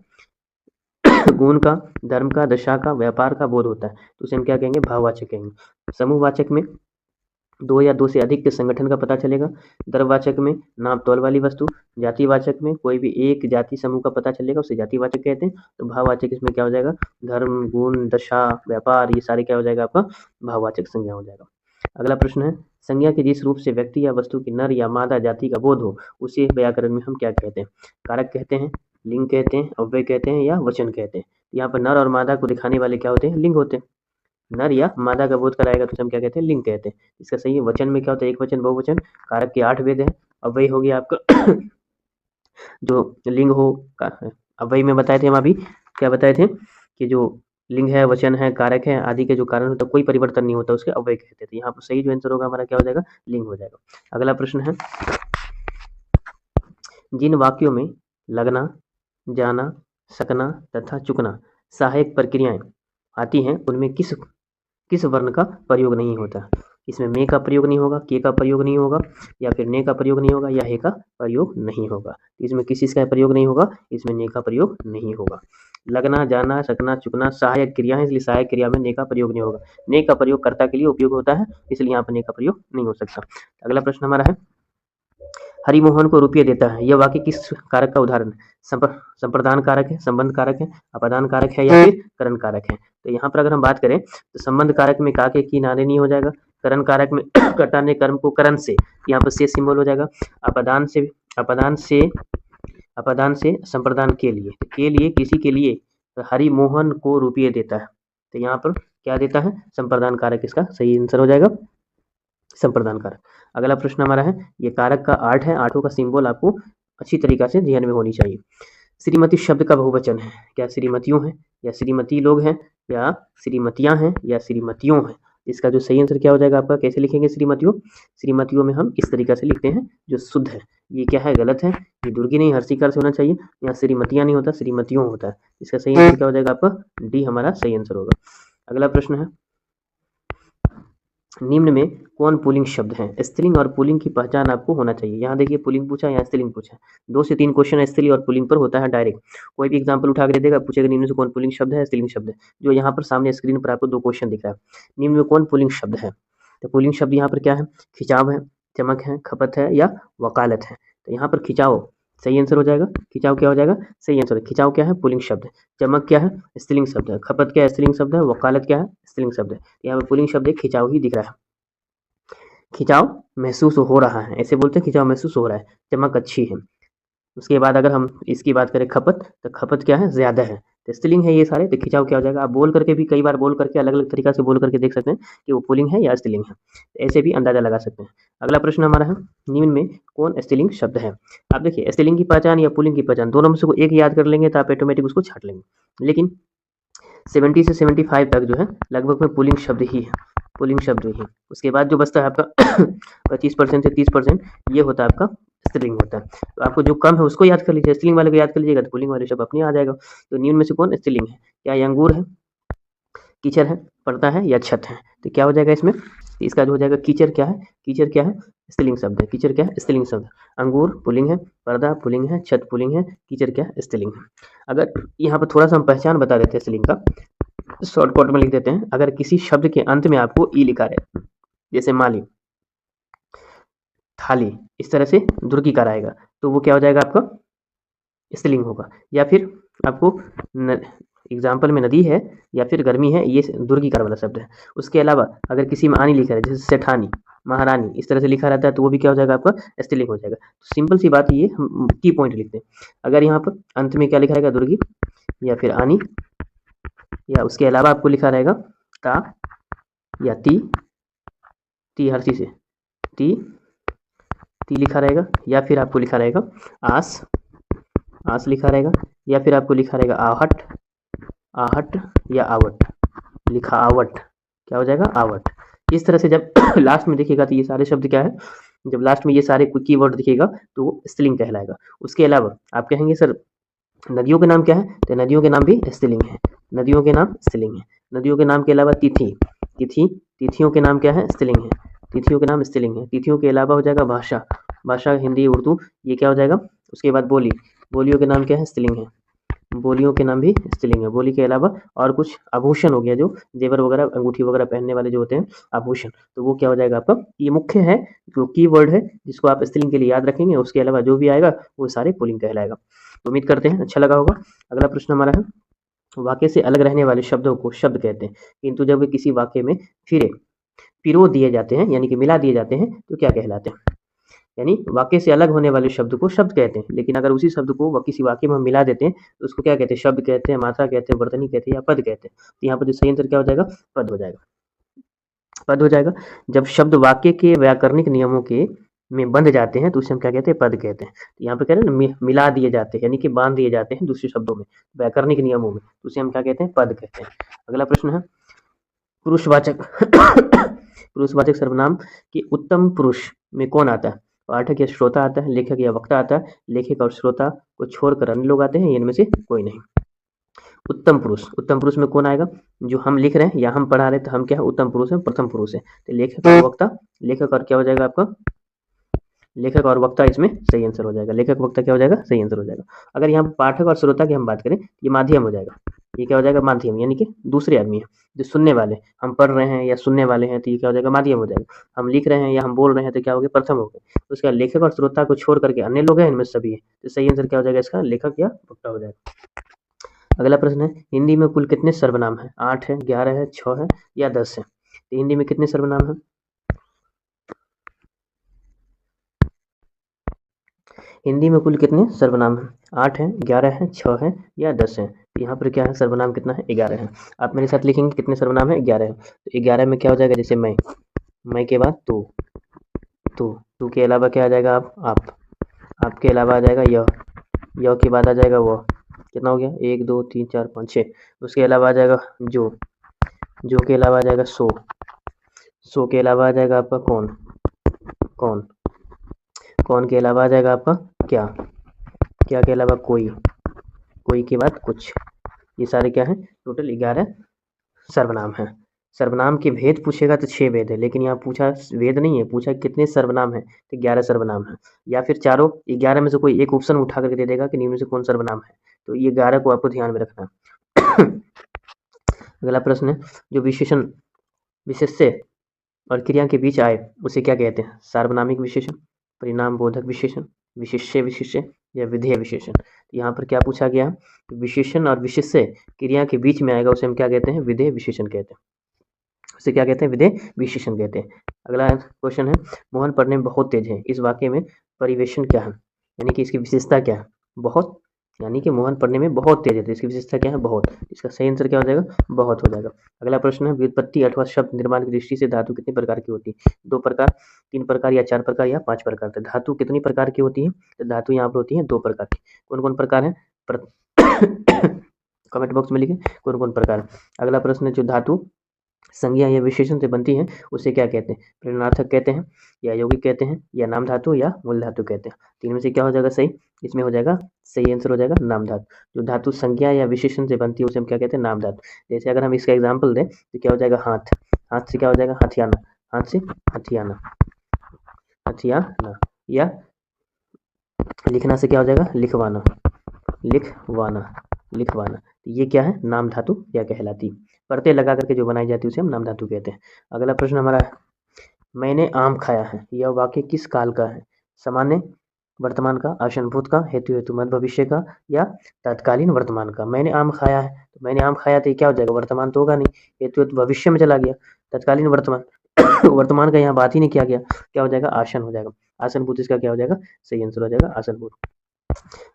गुण का, धर्म का, दशा का, व्यापार का बोध होता है तो उसे हम क्या कहेंगे, भाववाचक कहेंगे। समूहवाचक में दो या दो से अधिक के संगठन का पता चलेगा। द्रव्यवाचक में नाप तौल वाली वस्तु। जातिवाचक में कोई भी एक जाति समूह का पता चलेगा, उसे जातिवाचक कहते हैं। तो भाववाचक इसमें क्या हो जाएगा, धर्म, गुण, दशा, व्यापार, ये सारे क्या हो जाएगा आपका, भाववाचक संज्ञा हो जाएगा। अगला प्रश्न है, संज्ञा के जिस रूप से व्यक्ति या वस्तु की नर या मादा जाति का बोध हो उसे व्याकरण में हम क्या कहते हैं, कारक कहते हैं, लिंग कहते हैं, अव्यय कहते हैं या वचन कहते हैं। यहाँ पर नर और मादा को दिखाने वाले क्या होते हैं, लिंग होते हैं। नर या मादा का बोध कराएगा तो हम क्या कहते हैं, लिंग कहते हैं। इसका सही है। वचन में क्या होता है, एक वचन, बहुवचन। कारक के 8 भेद है। अव्यय हो गया आपका जो लिंग हो, अव्यय में बताए थे हम अभी, क्या बताए थे कि जो लिंग है, वचन है, कारक है आदि के जो कारण होता है कोई परिवर्तन नहीं होता, उसके अव्यय कहते थे। यहाँ पर सही जो आंसर होगा हमारा क्या हो जाएगा, लिंग हो जाएगा। अगला प्रश्न है, जिन वाक्यों में लगना, जाना, सकना तथा चुकना सहायक प्रक्रियाएं आती हैं उनमें किस वर्ण का प्रयोग नहीं होता। इसमें में का प्रयोग नहीं होगा, के का प्रयोग नहीं होगा, या फिर ने का प्रयोग नहीं होगा, या हे का प्रयोग नहीं होगा। इसमें किसी का प्रयोग नहीं होगा, इसमें ने का प्रयोग नहीं होगा। लगना, जाना, सकना, चुकना सहायक क्रिया है, इसलिए सहायक क्रिया में ने का प्रयोग नहीं होगा। ने का प्रयोग कर्ता के लिए उपयोग होता है, इसलिए यहाँ पर ने का प्रयोग नहीं हो सकता। अगला प्रश्न हमारा है, हरिमोहन को रुपये देता है, यह वाक्य किस कारक का उदाहरण है। संप्रदान कारक है, संबंध कारक है, अपदान कारक है, या फिर करण कारक है। तो यहाँ पर अगर हम बात करें तो संबंध कारक में का के की नारे नहीं हो जाएगा। करण कारक में कर्ता ने कर्म को करण से, यहाँ पर से सिंबल हो जाएगा। अपदान से संप्रदान के लिए किसी के लिए हरिमोहन को रुपये देता है, तो यहाँ पर क्या देता है, संप्रदान कारक इसका सही आंसर हो जाएगा, संप्रदान कारक। अगला प्रश्न हमारा है, ये कारक का 8 है, आठों का सिंबल आपको अच्छी तरीका से ध्यान में होनी चाहिए। श्रीमती शब्द का बहुवचन है, क्या श्रीमतियों है, या श्रीमती लोग हैं, या श्रीमतियां हैं, या श्रीमतियों हैं। इसका जो सही आंसर क्या हो जाएगा आपका, कैसे लिखेंगे श्रीमतियों में हम इस तरीका से लिखते हैं जो शुद्ध है। ये क्या है, गलत है, ये दुर्गी नहीं हर्षिकार से होना चाहिए, यहाँ श्रीमतियां नहीं होता, श्रीमतियों होता है। इसका सही आंसर क्या हो जाएगा आपका, डी हमारा सही आंसर होगा। अगला प्रश्न है, निम्न में कौन पुल्लिंग शब्द है। स्त्रीलिंग और पुल्लिंग की पहचान आपको होना चाहिए। यहाँ देखिए पुल्लिंग पूछा, यहाँ स्त्रीलिंग पूछा, 2 से 3 क्वेश्चन स्त्रीलिंग और पुल्लिंग पर होता है डायरेक्ट। कोई भी एग्जांपल उठा के दे देगा, पूछेगा निम्न से कौन पुल्लिंग शब्द है, स्त्रीलिंग शब्द है। जो यहाँ पर सामने स्क्रीन पर आपको 2 क्वेश्चन दिख रहा है, निम्न में कौन पुल्लिंग शब्द है। तो पुल्लिंग शब्द यहाँ पर क्या है, खिंचाव है, चमक है, खपत है, या वकालत है। तो यहाँ पर खिंचाव सही आंसर हो जाएगा। खिंचाव क्या हो जाएगा, सही आंसर है। खिंचाव क्या है, पुल्लिंग शब्द है। चमक क्या है, स्त्रीलिंग शब्द है। खपत क्या है, स्त्रीलिंग शब्द है। वकालत क्या है, स्त्रीलिंग शब्द है। यहाँ पर पुल्लिंग शब्द खिंचाव ही दिख रहा है। खिंचाव महसूस हो रहा है, ऐसे बोलते हैं, खिंचाव महसूस हो रहा है, चमक अच्छी है। उसके बाद अगर हम इसकी बात करें खपत, तो खपत क्या है, ज्यादा है। तो स्त्रीलिंग है ये सारे, तो खिंचाव क्या हो जाएगा। आप बोल करके भी कई बार बोल करके अलग अलग तरीका से बोल करके देख सकते हैं कि वो पुल्लिंग है या स्त्रीलिंग है, ऐसे भी अंदाजा लगा सकते हैं। अगला प्रश्न हमारा है, निम्न में कौन स्त्रीलिंग शब्द है। आप देखिए स्त्रीलिंग की पहचान या पुल्लिंग की पहचान दोनों में से कोई एक याद कर लेंगे तो आप ऑटोमेटिक उसको छाट लेंगे, लेकिन 70 से 75 तक जो है लगभग में पुल्लिंग शब्द ही है, पुल्लिंग शब्द ही। उसके बाद जो बचता है आपका 25% से 30% ये होता है आपका स्त्रीलिंग होता है। तो आपको जो कम है उसको याद कर लीजिए, स्त्रीलिंग वाले को याद कर लीजिएगा तो पुल्लिंग वाले शब्द अपने आ जाएगा। तो निम्न में से कौन स्त्रीलिंग है, क्या ये अंगूर है, कीचड़ है, पर्दा है, या छत है। तो क्या हो जाएगा इसमें, इसका जो हो जाएगा कीचड़ क्या है, कीचड़ क्या है, स्त्रीलिंग शब्द है। कीचड़ क्या है, स्त्रीलिंग शब्द। अंगूर पुल्लिंग है, पर्दा पुल्लिंग है, छत पुल्लिंग है, कीचड़ क्या है, स्त्रीलिंग है। अगर यहाँ पर थोड़ा सा हम पहचान बता देते हैं स्त्रीलिंग का, शॉर्टकट में लिख देते हैं। अगर किसी शब्द के अंत में आपको ई लिखा रहे, जैसे माली, थाली, इस तरह से दुर्गीकार आएगा तो वो क्या हो जाएगा आपका, स्त्रीलिंग होगा। या फिर आपको एग्जाम्पल में नदी है या फिर गर्मी है, ये दुर्गीकार वाला शब्द है। उसके अलावा अगर किसी में आनी लिखा है, जैसे सेठानी, महारानी, इस तरह से लिखा रहता है तो वो भी क्या हो जाएगा आपका, स्त्रीलिंग हो जाएगा। तो सिंपल सी बात, ये हम की पॉइंट लिखते हैं। अगर यहाँ पर अंत में क्या लिखा रहेगा, दुर्गी या फिर आनी, या उसके अलावा आपको लिखा रहेगा ता या ती हर चीज से ती लिखा रहेगा, या फिर आपको लिखा रहेगा आस लिखा रहेगा, या फिर आपको लिखा रहेगा आहट या आवट, लिखा आवट, क्या हो जाएगा, आवट। इस तरह से जब लास्ट में देखिएगा तो ये सारे शब्द क्या है, जब लास्ट में ये सारे कीवर्ड दिखेगा तो वो स्त्रीलिंग कहलाएगा। उसके अलावा आप कहेंगे सर नदियों के नाम क्या है, तो नदियों के नाम भी स्त्रीलिंग है, नदियों के नाम स्त्रीलिंग है। नदियों के नाम के अलावा तिथियों के नाम क्या है, स्त्रीलिंग है, तिथियों के नाम स्त्रीलिंग है। तिथियों के अलावा हो जाएगा भाषा, हिंदी, उर्दू, ये क्या हो जाएगा। उसके बाद बोलियों के नाम क्या है, स्त्रीलिंग है। बोलियों के नाम भी स्त्रीलिंग है। बोली के अलावा और कुछ आभूषण हो गया, जो जेवर वगैरह, अंगूठी वगैरह पहनने वाले जो होते हैं आभूषण, तो वो क्या हो जाएगा आपका, ये मुख्य है जो कीवर्ड है जिसको आप स्त्रीलिंग के लिए याद रखेंगे। उसके अलावा जो भी आएगा वो सारे पुल्लिंग कहलाएगा। तो उम्मीद करते हैं अच्छा लगा होगा। अगला प्रश्न हमारा है, वाक्य से अलग रहने वाले शब्दों को शब्द कहते हैं, किंतु जब वे किसी वाक्य में फिरे पिरो दिए जाते हैं यानी कि मिला दिए जाते हैं तो क्या कहलाते हैं। यानी वाक्य से अलग होने वाले शब्द को शब्द कहते हैं, लेकिन अगर उसी शब्द को किसी वाक्य में हम मिला देते हैं तो उसको क्या कहते हैं, शब्द कहते हैं, मात्रा कहते हैं, वर्तनी कहते हैं या पद कहते हैं। तो यहाँ पर जो सही आंसर क्या हो जाएगा, पद हो जाएगा। पद हो जाएगा। जब शब्द वाक्य के व्याकरणिक नियमों के में बंध जाते हैं तो उसे हम क्या कहते हैं, पद कहते हैं। तो यहाँ पे कह रहे हैं ना, मिला दिए जाते हैं यानी कि बांध दिए जाते हैं दूसरे शब्दों में, व्याकरणिक नियमों में, तो उसे हम क्या कहते हैं, पद कहते हैं। अगला प्रश्न है, पुरुषवाचक पुरुषवाचक सर्वनाम के उत्तम पुरुष में कौन आता है। पाठक या श्रोता आता है, लेखक या वक्ता आता है, लेखक और श्रोता को छोड़कर अन्य लोग आते हैं, इनमें से कोई नहीं। उत्तम पुरुष में कौन आएगा, जो हम लिख रहे हैं या हम पढ़ा रहे हैं तो हम क्या है, उत्तम पुरुष है, प्रथम पुरुष है। तो लेखक और वक्ता, लेखक और क्या हो जाएगा आपका, लेखक और वक्ता इसमें सही आंसर हो जाएगा। लेखक वक्ता क्या हो जाएगा, सही आंसर हो जाएगा। अगर यहाँ पाठक और श्रोता की हम बात करें, ये माध्यम हो जाएगा। ये क्या हो जाएगा, माध्यम, यानी कि दूसरे आदमी है जो सुनने वाले, हम पढ़ रहे हैं या सुनने वाले हैं तो ये क्या हो जाएगा, माध्यम हो जाएगा। हम लिख रहे हैं या हम बोल रहे हैं तो क्या हो गया, प्रथम हो गया। उसके बाद लेखक और श्रोता को छोड़ करके अन्य लोग हैं, इनमें सभी है, तो सही आंसर क्या हो जाएगा इसका, लेखक या वक्ता हो जाएगा। अगला प्रश्न है, हिंदी में कुल कितने सर्वनाम है, 8 है, 11 है, 6 है या 10 है। तो हिंदी में कितने सर्वनाम है, हिंदी में कुल कितने सर्वनाम हैं, 8 है, 11 है, 6 है या 10 है। तो यहाँ पर क्या है, सर्वनाम कितना है, 11 है। आप मेरे साथ लिखेंगे कितने सर्वनाम है, 11 है। तो 11 में क्या हो जाएगा, जैसे मैं के बाद तू के अलावा क्या आ जाएगा, आप के अलावा आ जाएगा य के बाद आ जाएगा वो, कितना हो गया, 1 2 3 4 5 6। उसके अलावा आ जाएगा जो के अलावा आ जाएगा सो के अलावा आ जाएगा आपका कौन के अलावा आ जाएगा आपका क्या के अलावा कोई के बाद कुछ। ये सारे क्या है, टोटल 11 सर्वनाम है। सर्वनाम के भेद पूछेगा तो 6 भेद है, लेकिन यहाँ पूछा वेद नहीं है, पूछा कितने सर्वनाम है, तो 11 सर्वनाम है। या फिर चारों 11 में से कोई एक ऑप्शन उठा करके दे देगा कि निम्न में से कौन सर्वनाम है, तो ये 11 को आपको ध्यान में रखना। अगला प्रश्न है, जो विशेष्य और क्रिया के बीच आए उसे क्या कहते हैं, सार्वनामिक विशेषण, परिणाम बोधक विशेषण, विशेष्य या विधेय विशेषण। यहाँ पर क्या पूछा गया, विशेषण और विशेष्य क्रिया के बीच में आएगा उसे हम क्या कहते हैं, विधेय विशेषण कहते हैं। उसे क्या कहते हैं, विधेय विशेषण कहते हैं। अगला क्वेश्चन है, मोहन पढ़ने में बहुत तेज है, इस वाक्य में परिवेशन क्या है, यानी कि इसकी विशेषता क्या है, बहुत, यानी कि मोहन पढ़ने में बहुत तेज है तो इसकी विशेषता क्या है, बहुत। इसका सही आंसर क्या हो जाएगा, बहुत हो जाएगा। अगला प्रश्न है, व्युत्पत्ति अथवा शब्द निर्माण की दृष्टि से धातु कितने प्रकार की होती है, 2 प्रकार, 3 प्रकार या 4 प्रकार या 5 प्रकार। तो धातु कितनी प्रकार की होती है, तो धातु यहाँ पर होती है 2 प्रकार की। कौन कौन प्रकार है, कमेंट बॉक्स में लिखें कौन कौन प्रकार। अगला प्रश्न है, जो धातु संज्ञा या विशेषण से बनती है उसे क्या कहते हैं, प्रेरणार्थक कहते हैं या यौगिक कहते हैं या नाम धातु या मूल धातु कहते हैं। तीन में से क्या हो जाएगा सही, इसमें हो जाएगा सही आंसर हो जाएगा नाम धातु। जो धातु संज्ञा या विशेषण से बनती है उसे हम क्या कहते हैं, नाम धातु। जैसे अगर हम इसका एग्जाम्पल दें तो क्या हो जाएगा, हाथ से क्या हो जाएगा, हथियाना, हाथ से हथियाना, या लिखना से क्या हो जाएगा, लिखवाना। ये क्या है, नाम धातु या कहलाती। परते लगा करके जो बनाई जाती है उसे हम नाम धातु कहते हैं। अगला प्रश्न हमारा है, मैंने आम खाया है, यह वाक्य किस काल का है, सामान्य वर्तमान का, आशनभूत का, हेतु मध्य भविष्य का या तत्कालीन वर्तमान का। मैंने आम खाया है, तो मैंने आम खाया तो ये क्या हो जाएगा, वर्तमान तो होगा नहीं, हेतु भविष्य में चला गया, तत्कालीन वर्तमान वर्तमान का यहाँ बात ही नहीं किया गया, क्या हो जाएगा, आसन हो जाएगा। आसनभूत इसका क्या हो जाएगा, सही आंसर हो जाएगा आसनभूत।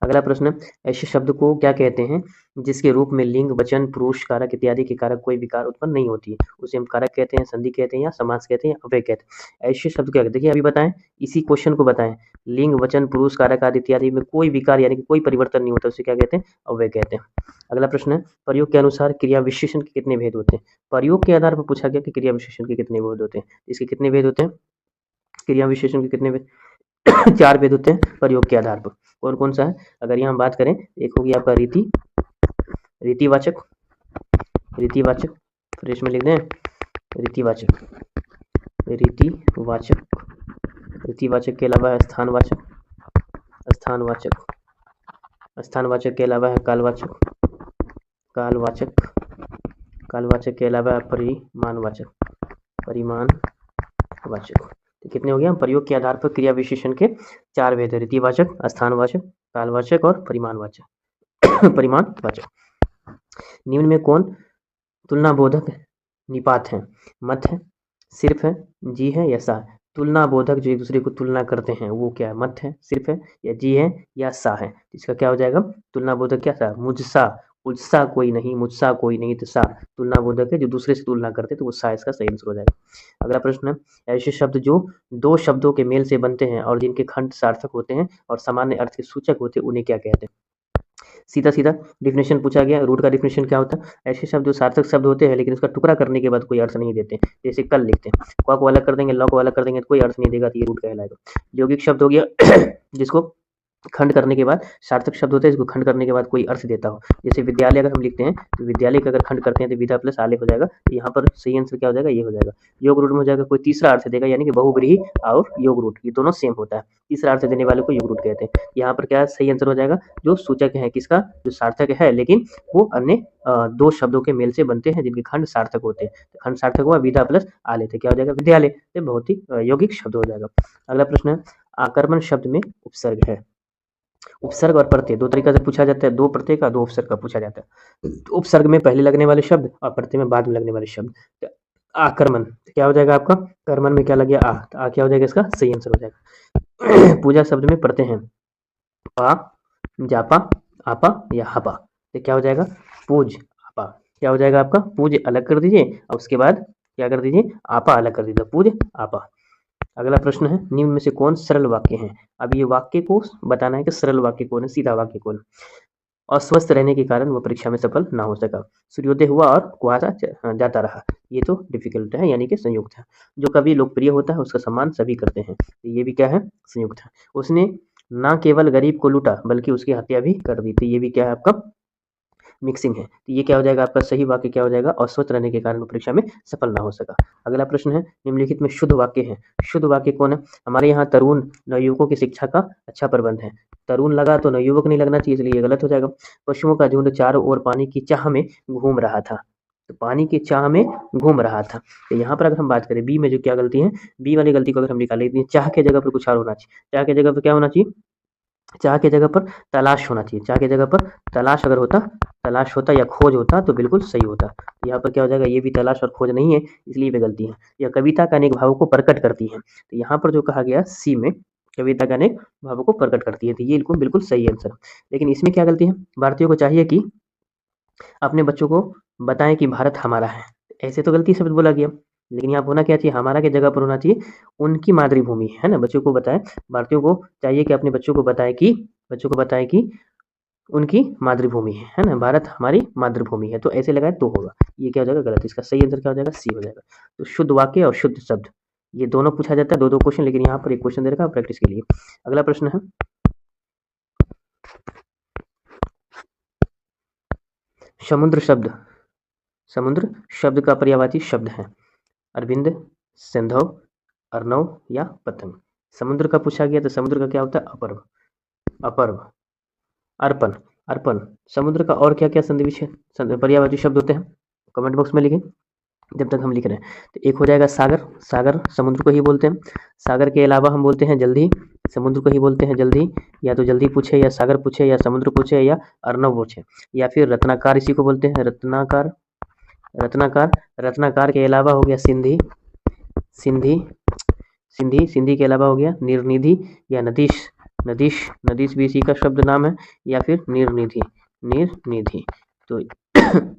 अगला प्रश्न, ऐसे शब्द को क्या कहते हैं जिसके रूप में लिंग, वचन, पुरुष, कारक इत्यादि के कारक कोई विकार उत्पन्न नहीं होती है, उसे हम कारक कहते हैं, संधि कहते हैं या समास कहते हैं या अव्यय कहते हैं। ऐसे शब्द क्या कहते हैं, देखिए अभी बताएं, इसी क्वेश्चन को बताएं, लिंग, वचन, पुरुष, कारक आदि इत्यादि में कोई विकार यानी कि कोई परिवर्तन नहीं होता, उसे क्या कहते हैं, अव्यय कहते हैं। अगला प्रश्न है, प्रयोग के अनुसार क्रिया विशेषण के कितने भेद होते हैं। प्रयोग के आधार पर पूछा गया कि क्रिया विशेषण के कितने भेद होते हैं, इसके कितने भेद होते हैं, क्रिया विशेषण के कितने भेद 4 भेद होते हैं प्रयोग के आधार पर। कौन कौन सा है, अगर यहाँ बात करें, एक होगी आपका रीतिवाचक, फिर इसमें लिख दें रीतिवाचक के अलावा है स्थानवाचक के अलावा है कालवाचक, कालवाचक, कालवाचक के अलावा परिमाणवाचक। तो कितने हो गए? प्रयोग के आधार पर क्रिया विशेषण के 4 भेद है, रीतिवाचक, स्थानवाचक, कालवाचक और परिमाणवाचक। परिमाणवाचक। निम्न में कौन तुलनाबोधक निपात है? मत है, सिर्फ है, जी है या सा है? तुलनाबोधक जो एक दूसरे को तुलना करते हैं वो क्या है? मत है, सिर्फ है या जी है या सा है? इसका क्या हो जाएगा? तुलनाबोधक क्या था? मुझसा, मुझसा कोई नहीं, मुझसा कोई नहीं, तो सा तुलनाबोधक है, जो दूसरे से तुलना करते तो वो सा इसका सही आंसर हो जाएगा। अगला प्रश्न है, ऐसे शब्द जो दो शब्दों के मेल से बनते हैं और जिनके खंड सार्थक होते हैं और सामान्य अर्थ के सूचक होते हैं उन्हें क्या कहते हैं? सीधा सीधा डिफिनेशन पूछा गया। रूट का डिफिनेशन क्या होता है? ऐसे शब्द जो सार्थक शब्द होते हैं लेकिन उसका टुकड़ा करने के बाद कोई अर्थ नहीं देते, जैसे कल लिखते हैं, क को अलग कर देंगे, ल को अलग कर देंगे तो कोई अर्थ नहीं देगा, तो ये रूट कहलाएगा। यौगिक शब्द हो गया जिसको खंड करने के बाद, सार्थक शब्द होते हैं इसको खंड करने के बाद कोई अर्थ देता हो, जैसे विद्यालय अगर हम लिखते हैं तो विद्यालय का अगर खंड करते हैं तो विद्या प्लस आलय हो जाएगा, तो यहाँ पर सही आंसर क्या हो जाएगा? ये हो जाएगा। योग रूट में हो जाएगा कोई तीसरा अर्थ देगा, यानी कि बहुव्रीहि और योग रूट ये दोनों सेम होता है, तीसरा अर्थ देने वाले को योग रूट कहते हैं। यहाँ पर क्या सही आंसर हो जाएगा? जो सूचक है किसका? जो सार्थक है लेकिन वो अन्य दो शब्दों के मेल से बनते हैं जिनके खंड सार्थक होते हैं, तो खंड सार्थक हुआ विद्या प्लस आलय, तो क्या हो जाएगा? विद्यालय। तो बहुत ही यौगिक शब्द हो जाएगा। अगला प्रश्न है, आकर्मण शब्द में उपसर्ग है। उपसर्ग और प्रत्यय दो तरीका से पूछा जाता है, दो प्रत्यय का, दो उपसर्ग का पूछा जाता है। तो उपसर्ग में पहले लगने वाले शब्द और प्रत्यय में बाद में लगने वाले शब्द। तो आकर्मण क्या हो जाएगा आपका? कर्मण में क्या लग गया? आ, तो आ क्या हो जाएगा? इसका सही आंसर हो जाएगा। पूजा शब्द में प्रत्यय हैं पा, जापा, आपा या हपा, तो क्या हो जाएगा? पूज आपा। क्या हो जाएगा आपका? पूज अलग कर दीजिए और उसके बाद क्या कर दीजिए? आपा अलग कर दीजिए, पूज आपा। अगला प्रश्न है, निम्न में से कौन सरल वाक्य है? अब ये वाक्य को बताना है कि सरल वाक्य कौन है, सीधा वाक्य कौन है। अस्वस्थ रहने के कारण वो परीक्षा में सफल ना हो सका, सूर्योदय हुआ और कुहासा जाता रहा, ये तो डिफिकल्ट है यानी कि संयुक्त है। जो कभी लोकप्रिय होता है उसका सम्मान सभी करते हैं, तो ये भी क्या है? संयुक्त है। उसने ना केवल गरीब को लूटा बल्कि उसकी हत्या भी कर दी, तो ये भी क्या है आपका? मिक्सिंग है। तो ये क्या हो जाएगा आपका? सही वाक्य क्या हो जाएगा? अस्वस्थ रहने के कारण परीक्षा में सफल ना हो सका। अगला प्रश्न है, निम्नलिखित में शुद्ध वाक्य है। शुद्ध वाक्य कौन है? हमारे यहाँ तरुण नवयुवकों की शिक्षा का अच्छा प्रबंध है। तरुण लगा तो नवयुवक नहीं लगना चाहिए, इसलिए ये गलत हो जाएगा। पशुओं का झुंड चारों ओर पानी की चाह में घूम रहा था, तो पानी की चाह में घूम रहा था। तो यहाँ पर अगर हम बात करें बी में जो क्या गलती है, बी वाली गलती को अगर हम निकालें, चाह के जगह पर कुछ और होना चाहिए। चाह के जगह पर क्या होना चाहिए? चाह की जगह पर तलाश होना चाहिए। चाह की जगह पर तलाश अगर होता, तलाश होता या खोज होता तो बिल्कुल सही होता। यहाँ पर क्या हो जाएगा? ये भी तलाश और खोज नहीं है, इसलिए ये गलती है। यह कविता का अनेक भावों को प्रकट करती है, तो यहाँ पर जो कहा गया सी में, कविता का अनेक भावों को प्रकट करती है, तो ये बिल्कुल सही आंसर। लेकिन इसमें क्या गलती है? भारतीयों को चाहिए कि अपने बच्चों को बताएं कि भारत हमारा है, ऐसे तो गलती शब्द बोला गया। लेकिन यहाँ होना क्या चाहिए? हमारा की जगह पर होना चाहिए उनकी मातृभूमि है ना, बच्चों को बताएं। भारतीयों को चाहिए कि अपने बच्चों को बताएं कि उनकी मातृभूमि है ना, भारत हमारी मातृभूमि है, तो ऐसे लगाए तो होगा। ये क्या हो जाएगा? गलत। इसका सही आंसर क्या हो जाएगा? सी हो जाएगा। तो शुद्ध वाक्य और शुद्ध शब्द ये दोनों पूछा जाता है, दो दो क्वेश्चन, लेकिन यहाँ पर एक क्वेश्चन दे रखा है प्रैक्टिस के लिए। अगला प्रश्न है, समुद्र शब्द, समुद्र शब्द का पर्यायवाची शब्द है अरविंद, सिंधव, अर्णव या पतंग। समुद्र का पूछा गया तो समुद्र का क्या होता है? अपर्व, अपर्व, अर्पण, अर्पण। समुद्र का और क्या क्या संधि पर्यायवाची शब्द होते हैं? कमेंट बॉक्स में लिखें जब तक हम लिख रहे हैं। तो एक हो जाएगा सागर, सागर समुद्र को ही बोलते हैं। सागर के अलावा हम बोलते हैं जल्दी, समुद्र को ही बोलते हैं जल्दी, या तो जल्दी पूछे या सागर पूछे या समुद्र पूछे या अर्णव पूछे, या फिर रत्नाकार इसी को बोलते हैं, रत्नाकार, रत्नाकार। रत्नाकार के अलावा हो गया सिंधी, सिंधी, सिंधी, सिंधी के अलावा हो गया निर्निधि या नदीश, नदीश, नदीश भी इसी का शब्द नाम है, या फिर निर्निधि, निर्निधि। तो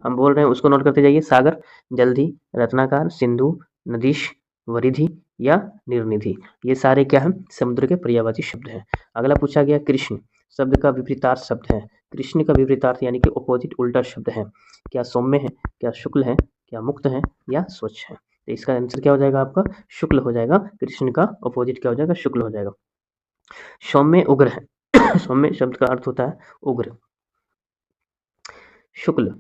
हम बोल रहे हैं उसको नोट करते जाइए, सागर, जल्दी, रत्नाकर, सिंधु, नदीश, वरिधि या निर्निधि, ये सारे क्या हैं? समुद्र के पर्यायवाची शब्द हैं। अगला पूछा गया कृष्ण शब्द का विपरीतार्थ शब्द है। कृष्ण का विपरीतार्थ यानी कि अपोजिट उल्टा शब्द है, क्या सौम्य है, क्या शुक्ल है, क्या मुक्त है या स्वच्छ है? तो इसका आंसर क्या हो जाएगा आपका? शुक्ल हो जाएगा। कृष्ण का अपोजिट क्या हो जाएगा? शुक्ल हो जाएगा। सौम्य उग्र है सौम्य शब्द का अर्थ होता है उग्र। शुक्ल,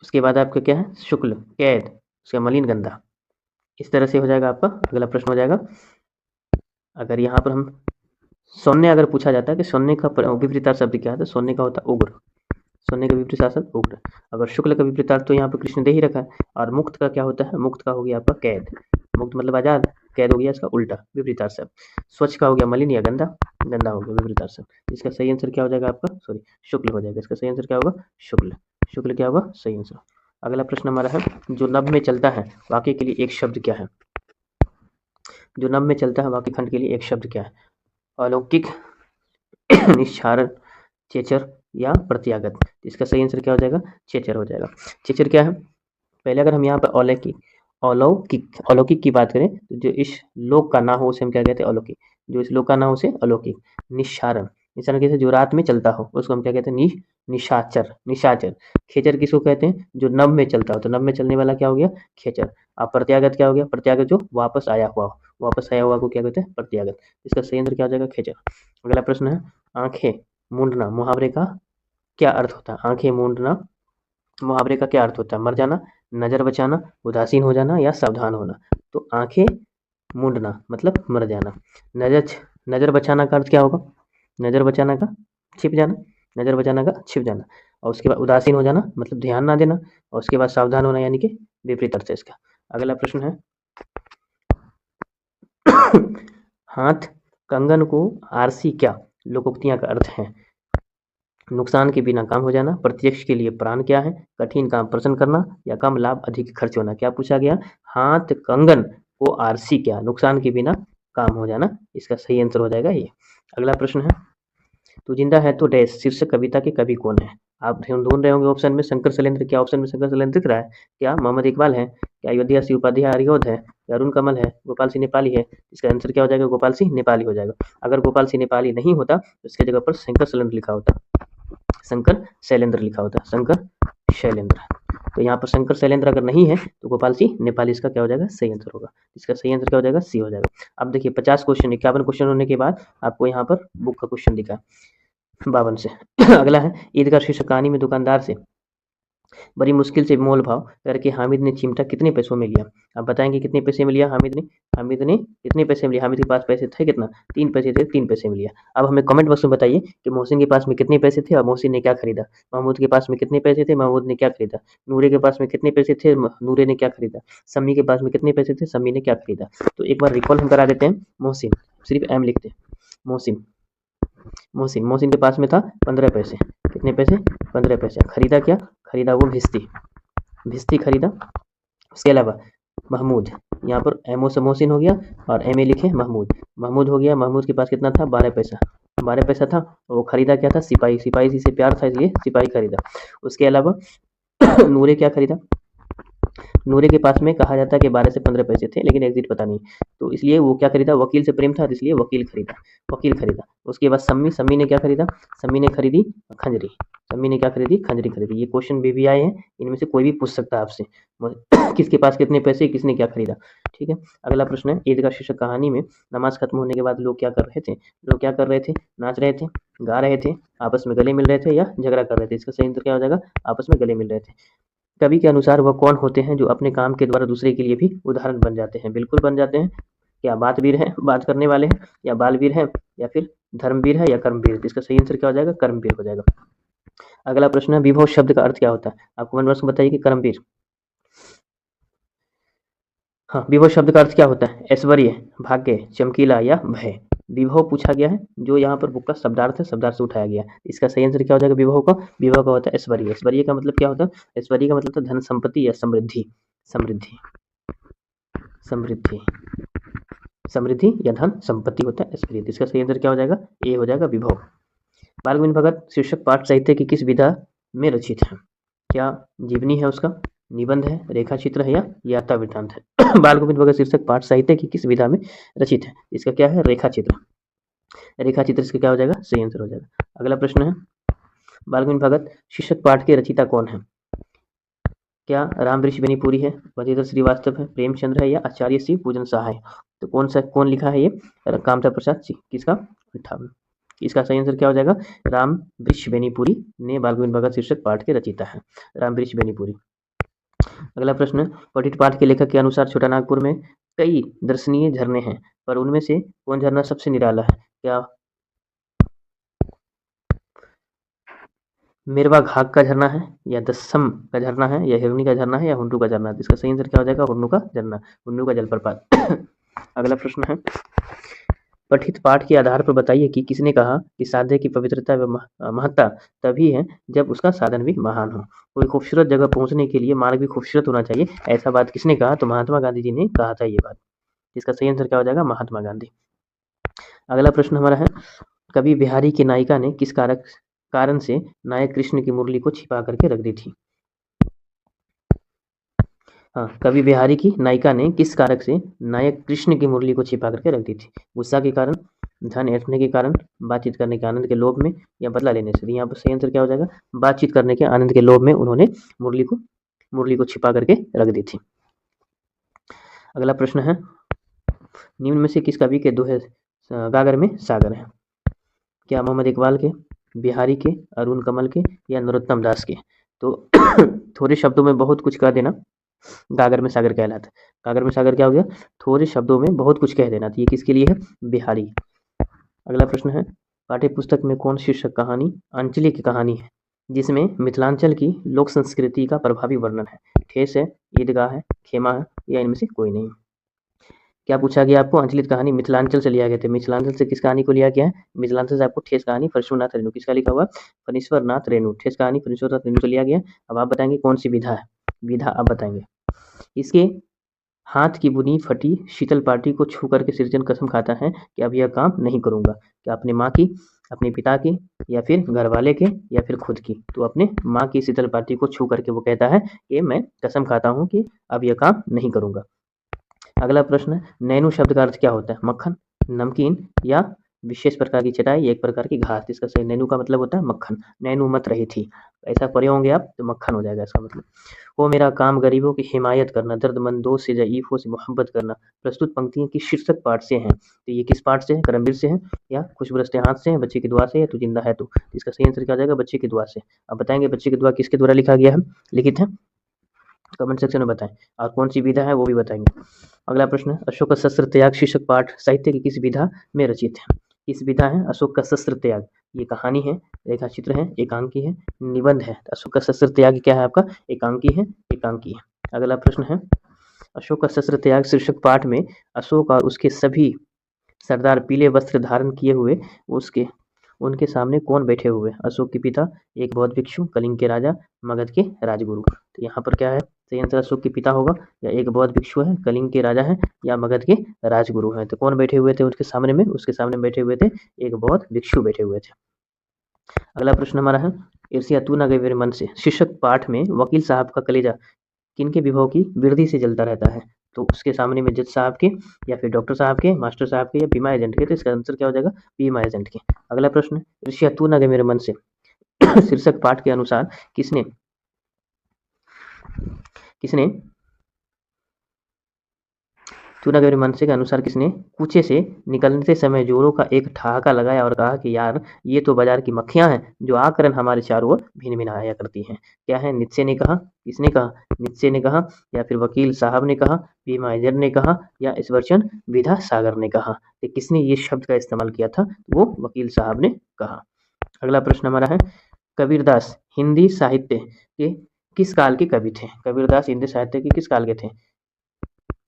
उसके बाद आपका क्या है? शुक्ल, कैद, उसका मलिन गंधा, इस तरह से हो जाएगा आपका। अगला प्रश्न हो जाएगा, अगर यहाँ पर हम सौम्य अगर पूछा जाता है कि सौम्य का विपरीतार्थ शब्द क्या है, तो सौम्य का होता है उग्र। सोने का विपरीत शासन उग्र। अगर शुक्ल का विपरीतार्थ तो यहाँ पर कृष्ण दे ही रखा है। और मुक्त का क्या होता है? मुक्त का हो गया आपका कैद। मुक्त मतलब आजाद, कैद हो गया इसका उल्टा विपरीतार्थ शब्द। स्वच्छ का हो गया मलिन या गंदा, गंदा हो गया विपरीतार्थ शब्द। इसका सही आंसर क्या हो जाएगा आपका? सॉरी, शुक्ल हो जाएगा। इसका सही आंसर क्या होगा? शुक्ल। शुक्ल क्या होगा? सही आंसर। अगला प्रश्न हमारा है, जो नभ में चलता है वाक्य के लिए एक शब्द क्या है? जो नभ में चलता है वाक्य खंड के लिए एक शब्द क्या है? अलौकिक, निश्चारण, चेचर या प्रत्यागत। इसका सही आंसर क्या हो जाएगा? चेचर हो जाएगा। चेचर क्या है? पहले अगर हम यहाँ पर अलौकिक की बात करें तो जो इस लोक का ना हो उसे हम क्या कहते हैं? अलौकिक। जो इस लोक का ना हो उसे अलौकिक। निश्चारण, निश्चारण कैसे? जो रात में चलता हो उसको हम क्या कहते हैं? निशाचर। निशाचर। खेचर किसको कहते हैं? जो नभ में चलता हो, तो नभ में चलने वाला क्या हो गया? खेचर। अब प्रत्यागत क्या हो गया? प्रत्यागत जो वापस आया हुआ हो, वापस आया हुआ को क्या कहते हैं? प्रत्यागत। इसका सही आंसर क्या हो जाएगा? खेचर। अगला प्रश्न है, आंखें मूंदना मुहावरे का क्या अर्थ होता है? आंखें मूंदना मुहावरे का क्या अर्थ होता है? मर जाना, नजर बचाना, उदासीन हो जाना या सावधान होना। तो आंखें मूंदना मतलब मर जाना। नजर बचाना का अर्थ क्या होगा? नजर बचाना का छिप जाना, नजर बचाना का छिप जाना। और उसके बाद उदासीन हो जाना मतलब ध्यान ना देना, और उसके बाद सावधान होना यानी कि विपरीत अर्थ है इसका। अगला प्रश्न है, हाथ कंगन को आरसी क्या लोकोक्तियां का अर्थ है? नुकसान के बिना काम हो जाना, प्रत्यक्ष के लिए प्राण क्या है, कठिन काम प्रसन्न करना या कम लाभ अधिक खर्च होना। क्या पूछा गया? हाथ कंगन को आरसी क्या, नुकसान के बिना काम हो जाना। इसका सही आंसर हो जाएगा ये। अगला प्रश्न है, तू जिंदा है तो डैश शीर्षक कविता के कवि कौन है? आप ढूंढ रहे होंगे ऑप्शन में शंकर शैलेंद्र। क्या ऑप्शन में शंकर शैलेंद्र दिख रहा है? क्या मोहम्मद इकबाल है? क्या अयोध्या सिंह उपाध्याय आर्योध है? या अरुण कमल है? गोपाल सिंह नेपाली है? इसका आंसर क्या हो जाएगा? गोपाल सिंह नेपाली हो जाएगा। अगर गोपाल सिंह नेपाली नहीं होता तो इसके जगह पर शंकर शैलेंद्र लिखा होता, शंकर शैलेंद्र लिखा होता, शंकर शैलेंद्र। तो यहाँ पर शंकर शैलेंद्र अगर नहीं है तो गोपाल सिंह नेपाली इसका क्या हो जाएगा? सही आंसर होगा। इसका सही आंसर क्या हो जाएगा? सी हो जाएगा। अब देखिए 50 क्वेश्चन 51 क्वेश्चन होने के बाद आपको यहाँ पर बुक का क्वेश्चन दिखा 52 से। अगला है, ईदगाह शीर्षक कहानी में दुकानदार से बड़ी मुश्किल से मोल भाव करके हामिद ने चिमटा कितने पैसों में लिया? आप बताएंगे कितने पैसे में लिया हामिद ने? हामिद ने कितने पैसे में लिया? हामिद के पास पैसे थे कितना? 3 पैसे थे, 3 पैसे में लिया। अब हमें कमेंट बॉक्स में बताइए कि मोहसिन के पास में कितने पैसे थे और मोहसिन ने क्या खरीदा? महमूद के पास में कितने पैसे थे? महमूद ने क्या खरीदा? नूरे के पास में कितने पैसे थे? नूरे ने क्या खरीदा? सम्मी के पास में कितने पैसे थे? सम्मी ने क्या खरीदा? तो एक बार रिकॉल हम करा देते हैं। मोहसिन, सिर्फ एम लिखते हैं। मोहसिन, मोहसिन मोहसिन के पास में था 15 पैसे। कितने पैसे? 15 पैसे। खरीदा क्या? खरीदा वो भिस्ती, भिस्ती खरीदा। उसके अलावा महमूद, यहाँ पर एमओ से मोहसिन हो गया और एम ए लिखे महमूद। महमूद हो गया, महमूद के पास कितना था? 12 पैसा। 12 पैसा था, वो खरीदा क्या था? सिपाही। सिपाही से प्यार था इसलिए सिपाही खरीदा। उसके अलावा नूरे क्या खरीदा? नूरे के पास में कहा जाता है कि 12 से 15 पैसे थे लेकिन एग्जिट पता नहीं, तो इसलिए वो क्या खरीदा? वकील से प्रेम था इसलिए वकील खरीदा, वकील खरीदा। उसके बाद सम्मी, सम्मी ने क्या खरीदा? सम्मी ने खरीदी खंजरी। सम्मी ने क्या खरीदी? खंजरी खरीदी। ये क्वेश्चन भी आए हैं, इनमें से कोई भी पूछ सकता है आपसे किसके पास कितने पैसे, किसने क्या खरीदा। ठीक है। अगला प्रश्न है, ईदगाह शीर्षक कहानी में नमाज खत्म होने के बाद लोग क्या कर रहे थे? लोग क्या कर रहे थे? नाच रहे थे, गा रहे थे, आपस में गले मिल रहे थे या झगड़ा कर रहे थे? इसका सही आंसर क्या हो जाएगा? आपस में गले मिल रहे थे। कवि के अनुसार वह कौन होते हैं जो अपने काम के द्वारा दूसरे के लिए भी उदाहरण बन जाते हैं? बिल्कुल बन जाते हैं। क्या बातवीर हैं, बात करने वाले हैं, या बालवीर हैं, या फिर धर्मवीर है या कर्मवीर? इसका सही आंसर क्या हो जाएगा? कर्मवीर हो जाएगा। अगला प्रश्न है, विभव शब्द का अर्थ क्या होता है? आप कमेंट बॉक्स में बताइए कि कर्मवीर। हाँ, विभव शब्द का अर्थ क्या होता है? ऐश्वर्य, भाग्य, चमकीला या भय। विभव पूछा गया है, जो यहाँ पर बुक का शब्दार्थ है, शब्दार्थ से उठाया गया। इसका सही आंसर क्या हो जाएगा विभव का? विभव का होता है ऐश्वर्य। ऐश्वर्य का मतलब क्या होता है? ऐश्वर्य का मतलब धन संपत्ति या समृद्धि। समृद्धि, समृद्धि, समृद्धि या धन संपत्ति होता है ऐश्वर्य। इसका सही आंसर क्या हो जाएगा? ए हो जाएगा विभव। बाल गोविंद भगत शीर्षक पाठ साहित्य की किस विधा में रचित है? क्या जीवनी है उसका, निबंध है, रेखा चित्र है या यात्रा वृत्तांत है? बाल गोविंद भगत शीर्षक पाठ साहित्य की किस विधा में रचित है? इसका क्या है? रेखा चित्र। रेखा चित्र इसका क्या हो जाएगा? सही आंसर हो जाएगा। अगला प्रश्न है, बाल गोविंद भगत शीर्षक पाठ के रचिता कौन है? क्या राम वृक्ष बेनीपुरी है, वजीर श्रीवास्तव है, प्रेमचंद्र है या आचार्य श्री पूजन शाह है? तो कौन लिखा है ये? कामता प्रसाद जी। किसका? 58। इसका सही आंसर क्या हो जाएगा? राम वृक्ष बेनीपुरी ने बाल गोविंद भगत शीर्षक पाठ के रचिता है, राम वृक्ष बेनीपुरी। अगला प्रश्न, पठित पाठ के लेखक के अनुसार छोटानागपुर में कई दर्शनीय झरने हैं, पर उनमें से कौन झरना सबसे निराला है? क्या मेरवा घाघ का झरना है, या दस्सम का झरना है, या हिरनी का झरना है, या हुन्नू का झरना है। इसका सही आंसर क्या हो जाएगा? हुन्नू का झरना, हुन्नू का जलप्रपात। अगला प्रश्न है, पठित पाठ के आधार पर बताइए कि किसने कहा कि साधे की पवित्रता व महत्ता तभी है जब उसका साधन भी महान हो। कोई खूबसूरत जगह पहुंचने के लिए मार्ग भी खूबसूरत होना चाहिए, ऐसा बात किसने कहा? तो महात्मा गांधी जी ने कहा था ये बात। इसका सही आंसर क्या हो जाएगा? महात्मा गांधी। अगला प्रश्न हमारा है, कवि बिहारी की नायिका ने किस कारण से नायक कृष्ण की मुरली को छिपा करके रख दी थी? हाँ, कवि बिहारी की नायिका ने किस कारक से नायक कृष्ण की मुरली को छिपा करके रख दी थी? गुस्सा के कारण, धन ऐंठने के कारण, बातचीत करने के आनंद के लोभ में, या बदला लेने से? यहाँ पर सही आंसर क्या हो जाएगा? बातचीत करने के आनंद के लोभ में उन्होंने मुरली को छिपा करके रख दी थी। अगला प्रश्न है, निम्न में से किस कवि के दोहे गागर में सागर है? क्या मोहम्मद इकबाल के, बिहारी के, अरुण कमल के, या नरोत्तम दास के? तो थोड़े शब्दों में बहुत कुछ कह देना गागर में सागर कहलाता है। गागर में सागर क्या हो गया? थोड़े शब्दों में बहुत कुछ कह देना। तो ये किसके लिए है? बिहारी। अगला प्रश्न है, पाठ्य पुस्तक में कौन शीर्षक कहानी अंजलि की कहानी है जिसमें मिथिलांचल की लोक संस्कृति का प्रभावी वर्णन है? ठेस है, ईदगाह है, खेमा है, या इनमें से कोई नहीं? क्या पूछा गया आपको? अंजलि की कहानी मिथिलांचल से लिया गया था। मिथिलांचल से किस कहानी को लिया गया है? मिथिलांचल से आपको ठेस कहानी फणीश्वरनाथ रेणु, किसका लिखा हुआ? फणीश्वरनाथ रेणु। ठेस कहानी फणीश्वरनाथ रेणु से लिया गया। अब आप बताएंगे कौन सी विधा है? विधा आप बताएंगे। इसके हाथ की बुनी फटी शीतल पाटी को छू करके सृजन कसम खाता है कि अब यह काम नहीं करूंगा। क्या अपने माँ की, अपने पिता की, या फिर घर वाले के, या फिर खुद की? तो अपने माँ की शीतल पाटी को छू करके वो कहता है कि मैं कसम खाता हूँ कि अब यह काम नहीं करूंगा। अगला प्रश्न है, नैनू शब्द का अर्थ क्या होता है? मक्खन, नमकीन, या विशेष प्रकार की चटाई, या एक प्रकार की घास? इसका सही नैनू का मतलब होता है मक्खन। नैनू मत रही थी, ऐसा पढ़े होंगे आप तो मक्खन हो जाएगा इसका मतलब। वो मेरा काम गरीबों की हिमायत करना, दर्दमंदों से ज़ईफ़ों से मोहब्बत करना। प्रस्तुत पंक्तियाँ किस शीर्षक पाठ से हैं? तो ये किस पाठ से है? करमवीर से है, या खुश बरसते हाथ से है, बच्चे की दुआ से, या तू जिंदा है तू? इसका सही आंसर क्या हो जाएगा? बच्चे की दुआ से। अब बताएंगे बच्चे की दुआ किसके द्वारा लिखा गया है, लिखित है? कमेंट सेक्शन में बताएं, और कौन सी विधा है वो भी बताएंगे। अगला प्रश्न है, अशोक का शस्त्र त्याग शीर्षक पाठ साहित्य की किस विधा में रचित है? किस विधा है अशोक का शस्त्र त्याग? ये कहानी है, रेखा चित्र है, एकांकी है, निबंध है? अशोक का शस्त्र त्याग क्या है आपका? एकांकी है, एकांकी है। अगला प्रश्न है, अशोक का शस्त्र त्याग शीर्षक पाठ में अशोक और उसके सभी सरदार पीले वस्त्र धारण किए हुए उसके उनके सामने कौन बैठे हुए? अशोक के पिता, एक बौद्ध भिक्षु, कलिंग के राजा, मगध के राजगुरु? तो यहाँ पर क्या है? सही आंसर अशोक के पिता होगा, या एक बौद्ध भिक्षु है, कलिंग के राजा है, या मगध के राजगुरु हैं? तो कौन बैठे हुए थे उसके सामने में? उसके सामने बैठे हुए थे एक बौद्ध भिक्षु बैठे हुए थे। अगला प्रश्न हमारा है, ईर्ष्या तू न गई मेरे मन से शीर्षक पाठ में वकील साहब का कलेजा किनके विभव की वृद्धि से जलता रहता है? तो उसके सामने में जज साहब के, या फिर डॉक्टर साहब के, मास्टर साहब के, या बीमा एजेंट के? तो इसका आंसर क्या हो जाएगा? बीमा एजेंट के। अगला प्रश्न, ईर्ष्या तू न गए मेरे मन से शीर्षक पाठ के अनुसार किसने किसने तू न गए मेरे मन से के अनुसार किसने कूचे से निकलते समय जोरों का एक ठहाका लगाया और कहा कि यार ये तो बाजार की मक्खियां हैं जो आकर हमारे चारों ओर भिन भिनाया करती हैं? क्या है? नित्से ने कहा, किसने कहा? नित्से ने कहा, या फिर वकील साहब ने कहा, बीमा एजेंट ने कहा, या ईश्वरचंद विधा सागर ने कहा? तो किसने ये शब्द का इस्तेमाल किया था? वो वकील साहब ने कहा। अगला प्रश्न हमारा है, कबीरदास हिंदी साहित्य के किस काल के कवि थे? कबीरदास हिंदी साहित्य के किस काल के थे?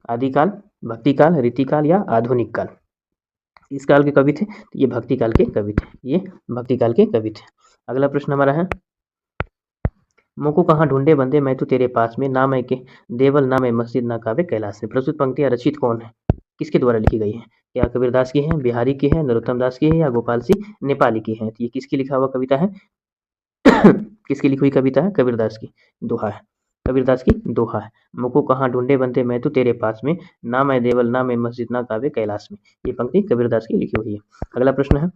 आदिकाल, भक्तिकाल, रीतिकाल, या आधुनिक काल? इस काल के कवि थे? तो ये भक्ति काल के कवि थे, ये भक्ति काल के कवि थे। अगला प्रश्न हमारा है, मोको कहाँ ढूंढे बंदे मैं तो तेरे पास में, ना मैं के देवल ना मैं मस्जिद ना काबे कैलाश में? प्रस्तुत पंक्तियां रचित कौन है? किसके द्वारा लिखी गई है? क्या कबीरदास की है, बिहारी की है, नरोत्तम दास की है, या गोपाल सिंह नेपाली की है? तो ये किसकी लिखा हुआ कविता है? किसकी लिखी हुई कविता है? कबीरदास की दोहा है, कबीरदास की दोहा है। मुको कहाँ ढूंढे बंदे मैं तो तेरे पास में, ना मैं देवल ना मैं मस्जिद ना काबे कैलाश में? ये पंक्ति कबीरदास की लिखी हुई है। अगला प्रश्न है,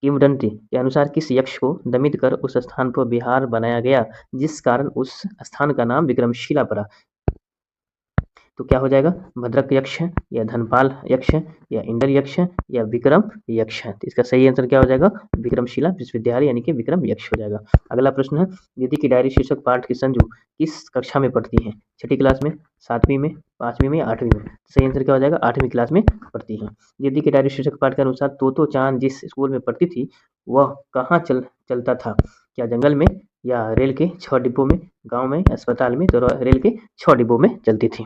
किंवदंती के अनुसार किस यक्ष को दमित कर उस स्थान पर विहार बनाया गया जिस कारण उस स्थान का नाम विक्रमशिला पड़ा? तो क्या हो जाएगा? भद्रक यक्ष है, या धनपाल यक्ष है, या इंदर यक्ष है, या विक्रम यक्ष है? तो इसका सही आंसर क्या हो जाएगा? विक्रमशिला विश्वविद्यालय यानी कि विक्रम यक्ष हो जाएगा। अगला प्रश्न है, दीदी की डायरी शीर्षक पाठ की संजू किस कक्षा में पढ़ती है? छठी क्लास में, 7वीं में, 5वीं में, या 8वीं में? सही आंसर क्या हो जाएगा? 8वीं क्लास में पढ़ती है। दीदी की डायरी शीर्षक पाठ के अनुसार तोतो चांद जिस स्कूल में पढ़ती थी वह कहाँ चलता था? क्या जंगल में या रेल के 6 डिब्बों में, गांव में, अस्पताल में, तो रेल के 6 डिब्बों में चलती थी।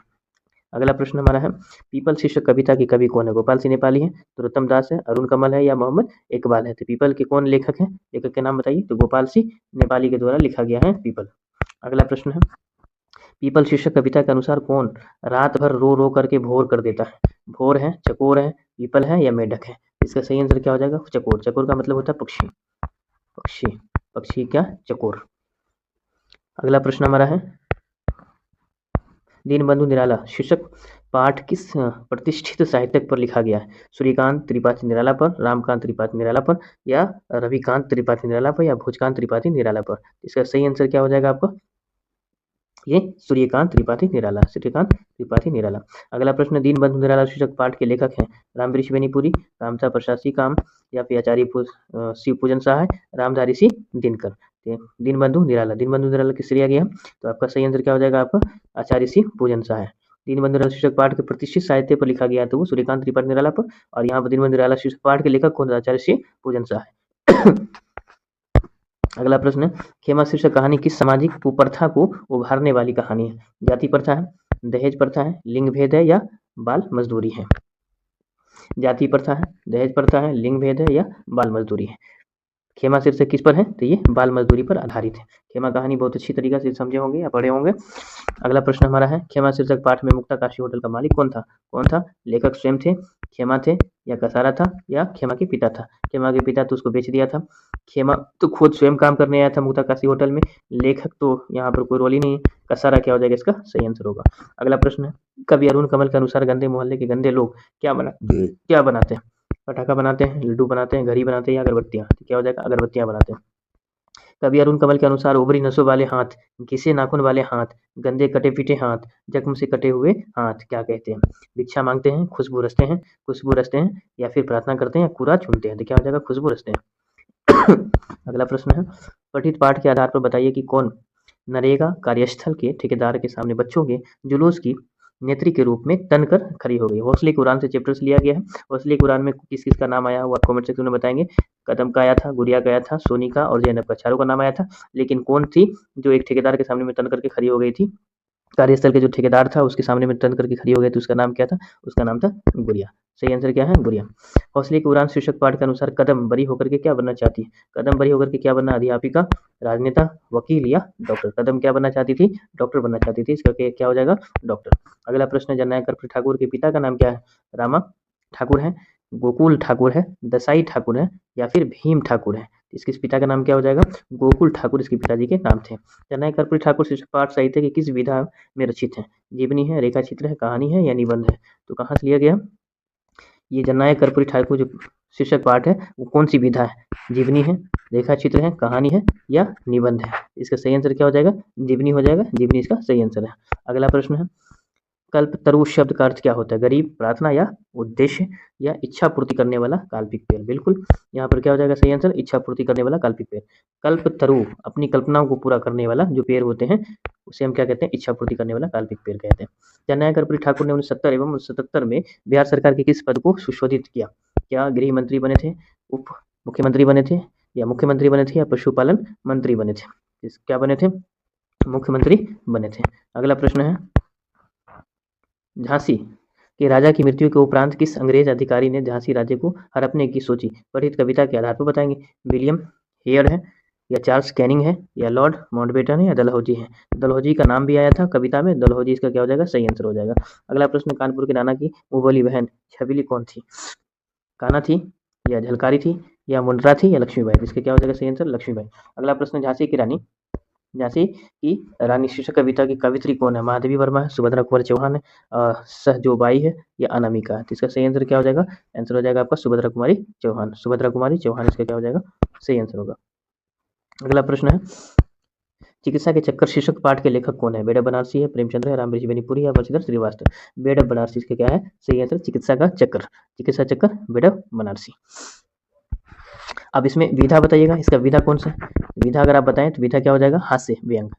अगला प्रश्न हमारा है, पीपल शीर्षक कविता के कवि कौन है? गोपाल सिंह नेपाली है, नरोत्तम दास है, अरुण कमल है या मोहम्मद इकबाल है? तो पीपल के कौन लेखक हैं? लेखक के नाम बताइए। तो गोपाल सिंह नेपाली के द्वारा लिखा गया है पीपल। अगला प्रश्न है, पीपल शीर्षक कविता के अनुसार कौन रात भर रो रो करके भोर कर देता है? भोर है, चकोर है, पीपल है या मेढक है? इसका सही आंसर क्या हो जाएगा? चकोर। चकोर का मतलब होता है पक्षी। पक्षी पक्षी क्या? चकोर। अगला प्रश्न हमारा है, दीनबंधु निराला शीर्षक पाठ किस प्रतिष्ठित साहित्यक पर लिखा गया है? सूर्यकांत त्रिपाठी निराला पर, रामकांत त्रिपाठी निराला पर या रविकांत त्रिपाठी निराला पर या भोजकांत त्रिपाठी निराला पर? इसका सही आंसर क्या हो जाएगा आपका? ये सूर्यकांत त्रिपाठी निराला, सूर्यकांत त्रिपाठी निराला। अगला प्रश्न, दीनबंधु निराला शीर्षक पाठ के लेखक हैं रामवृक्ष बेनीपुरी, कामता प्रशासी काम या फिर आचार्य शिव पूजन सहाय, रामधारी सिंह दिनकर? दीनबंधु निराला, दीनबंधु निराला किस लिया गया? तो आपका सही आंसर क्या हो जाएगा आपका? आचार्य सिंह पूजन सहाय। दीनबंधु निराला शीर्षक पाठ के प्रतिष्ठित साहित्य पर लिखा गया तो वो सूर्यकांत त्रिपाठी निराला पर, और यहाँ पर दीनबंधु निराला शीर्षक पाठ के लेखक कौन? आचार्य सिंह पूजन सहाय। अगला प्रश्न है, खेमा शीर्षक कहानी किस सामाजिक कुप्रथा को उभारने वाली कहानी है? जाति प्रथा है, दहेज प्रथा है, लिंग भेद है या बाल मजदूरी है? जाति प्रथा है, दहेज प्रथा है, लिंग भेद है या बाल मजदूरी है? खेमा शीर्षक किस पर है? तो ये बाल मजदूरी पर आधारित है। खेमा कहानी बहुत अच्छी तरीके से समझे होंगे या पढ़े होंगे। अगला प्रश्न हमारा है, खेमा शीर्षक पाठ में मुक्ता काशी होटल का मालिक कौन था? कौन था? लेखक स्वयं थे, खेमा थे या कसारा था या खेमा के पिता था? खेमा के पिता तो उसको बेच दिया था, खेमा तो खुद स्वयं काम करने आया था मुक्ता काशी होटल में, लेखक तो यहाँ पर कोई रोल ही नहीं है। कसारा क्या हो जाएगा? इसका सही आंसर होगा। अगला प्रश्न है, कवि अरुण कमल के अनुसार गंदे मोहल्ले के गंदे लोग क्या बनाते हैं? पटाखा बनाते हैं, लड्डू बनाते हैं, घड़ी बनाते हैं या अगरबत्तियाँ? तो क्या हो जाएगा? अगरबत्तियाँ बनाते हैं। कवि अरुण कमल के अनुसार उभरी नसों वाले हाथ, घिसे नाखून वाले हाथ, गंदे कटे पीटे हाथ, जख्म से कटे हुए हाथ क्या कहते हैं? भिक्षा मांगते हैं, खुशबू रचते हैं या फिर प्रार्थना करते हैं या कूड़ा चुनते हैं? तो क्या हो जाएगा? खुशबू रचते हैं। अगला प्रश्न है, पठित पाठ के आधार पर बताइए कि कौन नरेगा कार्यस्थल के ठेकेदार के सामने बच्चों के जुलूस की नेत्री के रूप में तनकर खड़ी हो गई? हौसले की उड़ान से चैप्टर से लिया गया है। हौसले की उड़ान में किस किस का नाम आया वो आप कमेंट सेक्शन में बताएंगे। कदम का आया था, गुड़िया का आया था, सोनिका और जैनब का, चारों का नाम आया था। लेकिन कौन थी जो एक ठेकेदार के सामने में तन करके खड़ी हो गई थी? कार्यस्थल के जो ठेकेदार था उसके सामने में तन करके खड़ी हो गई थी, उसका नाम क्या था? उसका नाम था गुड़िया। सही आंसर क्या है? गुड़िया। हौसले की उड़ान शीर्षक पाठ के अनुसार कदम बड़ी होकर के क्या बनना चाहती है? कदम बड़ी होकर के क्या बनना? अध्यापिका, राजनेता, वकील या डॉक्टर? कदम क्या बनना चाहती थी? डॉक्टर बनना चाहती थी। इसका क्या हो जाएगा? डॉक्टर। अगला प्रश्न, जननायक कर्पूरी ठाकुर के पिता का नाम क्या है? रामा ठाकुर है, गोकुल ठाकुर है, दसाई ठाकुर है या फिर भीम ठाकुर है? इसके पिता का नाम क्या हो जाएगा? गोकुल ठाकुर इसके पिताजी के नाम थे। जननायक कर्पूरी ठाकुर शीर्षक पाठ साहित्य की किस विधा में रचित है? जीवनी है, रेखा चित्र है, कहानी है या निबंध है? तो कहाँ से लिया गया? ये जननायक कर्पूरी ठाकुर जो शीर्षक पाठ है वो कौन सी विधा है? जीवनी है, रेखा चित्र है, कहानी है या निबंध है? इसका सही आंसर क्या हो जाएगा? जीवनी हो जाएगा। जीवनी इसका सही आंसर है। अगला प्रश्न है, कल्पतरु शब्द का अर्थ क्या होता है? गरीब, प्रार्थना या उद्देश्य या इच्छा पूर्ति करने वाला काल्पनिक पेड़? बिल्कुल यहाँ पर क्या हो जाएगा? सही आंसर इच्छा पूर्ति करने वाला काल्पनिक पेड़। कल्पतरु अपनी कल्पनाओं को पूरा करने वाला जो पेड़ होते हैं उसे हम क्या कहते हैं? इच्छा पूर्ति करने वाला काल्पनिक पेड़ कहते हैं। जननायक कर्पूरी ठाकुर ने 1970 एवं 1977 में बिहार सरकार के किस पद को सुशोधित किया? क्या गृह मंत्री बने थे, उप मुख्यमंत्री बने थे या मुख्यमंत्री बने थे या पशुपालन मंत्री बने थे? क्या बने थे? मुख्यमंत्री बने थे। अगला प्रश्न है, झांसी के राजा की मृत्यु के उपरांत किस अंग्रेज अधिकारी ने झांसी राज्य को हड़पने की सोची? पठित कविता के आधार पर बताएंगे। विलियम हेयर है या चार्ल्स कैनिंग है या लॉर्ड माउंटबेटन है या डलहौजी है? डलहौजी का नाम भी आया था कविता में, डलहौजी इसका क्या हो जाएगा? सही आंसर हो जाएगा। अगला प्रश्न, कानपुर के नाना की मुंहबोली बहन छबीली कौन थी? कान्हा थी या झलकारी थी या मुंड्रा थी या लक्ष्मीबाई? इसका क्या हो जाएगा? सही आंसर लक्ष्मीबाई। अगला प्रश्न, झांसी की रानी शीर्षक कविता की कवित्री कौन है? माधवी वर्मा है, सुभद्रा कुमारी चौहान है, सहजोबाई है या अनामिका है? तो इसका सही आंसर क्या हो जाएगा? आंसर हो जाएगा आपका सुभद्रा कुमारी चौहान। सुभद्रा कुमारी चौहान इसका क्या हो जाएगा? सही आंसर होगा। अगला प्रश्न है, चिकित्सा के चक्कर शीर्षक पाठ के लेखक कौन है? बेडब बनारसी है, प्रेमचंद्र है, रामवृक्ष बेनीपुरी या बंशीधर श्रीवास्तव? बेडब बनारसी इसका क्या है? सही आंसर चिकित्सा का चक्कर, चिकित्सा चक्कर बेडब बनारसी। अब इसमें विधा बताइएगा, इसका विधा कौन सा है? विधा अगर आप बताएं तो विधा क्या हो जाएगा? हास्य व्यंग।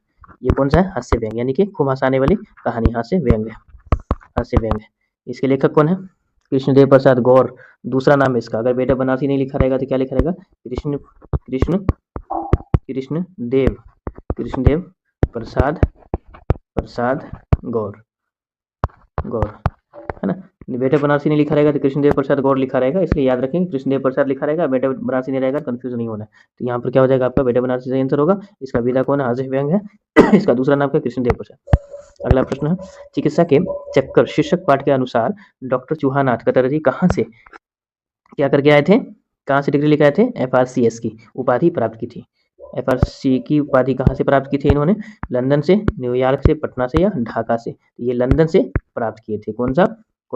ये कौन सा है? हास्य व्यंग, यानी कि खूब हंसाने वाली कहानी, हास्य व्यंग है, हास्य व्यंग है। इसके लेखक कौन है? कृष्णदेव प्रसाद गौर दूसरा नाम है इसका। अगर बेडब बनारसी नहीं लिखा रहेगा तो क्या लिखा रहेगा? कृष्ण कृष्णदेव प्रसाद गौर है ना। बेटे बनारसी नहीं लिखा रहेगा तो कृष्णदेव प्रसाद गौर लिखा रहेगा, इसलिए याद रखेंगे कृष्णदेव प्रसाद लिखा रहेगा, बेटे बनारसी नहीं रहेगा, कंफ्यूज नहीं होना है। तो यहाँ पर क्या हो जाएगा आपका बेटे बनारसी सही आंसर होगा। इसका विदा कौन है? हाजिर व्यंग है। इसका दूसरा नाम क्या? कृष्णदेव प्रसाद। अगला प्रश्न है, चिकित्सा के चक्कर शीर्षक पाठ के अनुसार डॉक्टर चूहानाथ कटर्जी कहाँ से क्या करके आए थे? कहाँ से डिग्री लेकर आए थे? FRCS की उपाधि प्राप्त की थी। FRC की उपाधि कहाँ से प्राप्त की थी इन्होंने? लंदन से, न्यूयॉर्क से, पटना से या ढाका से? ये लंदन से प्राप्त किए थे। कौन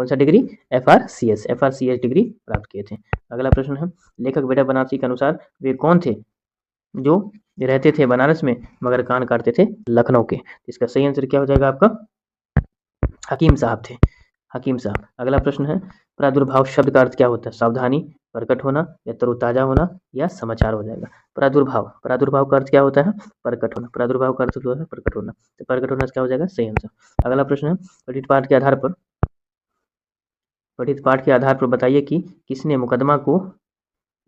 सा डिग्री? FRCS डिग्री प्राप्त किए थे। अगला प्रश्न है, लेखक बेटा बनारसी के अनुसार वे कौन थे जो रहते थे बनारस में मगर कान काटते थे लखनऊ के? इसका सही आंसर क्या हो जाएगा आपका? हकीम साहब थे, हकीम साहब। अगला प्रश्न है, प्रादुर्भाव शब्द का अर्थ क्या होता है? सावधानी, प्रकट होना या तरोताजा होना या समाचार हो जाएगा। प्रादुर्भाव का अर्थ क्या होता है? प्रकट होना। प्रादुर्भाव का अर्थ जो है प्रकट होना, तो प्रकट होना क्या हो जाएगा? सही आंसर। अगला प्रश्न है, पठित पाठ के आधार पर बताइए कि किसने मुकदमा को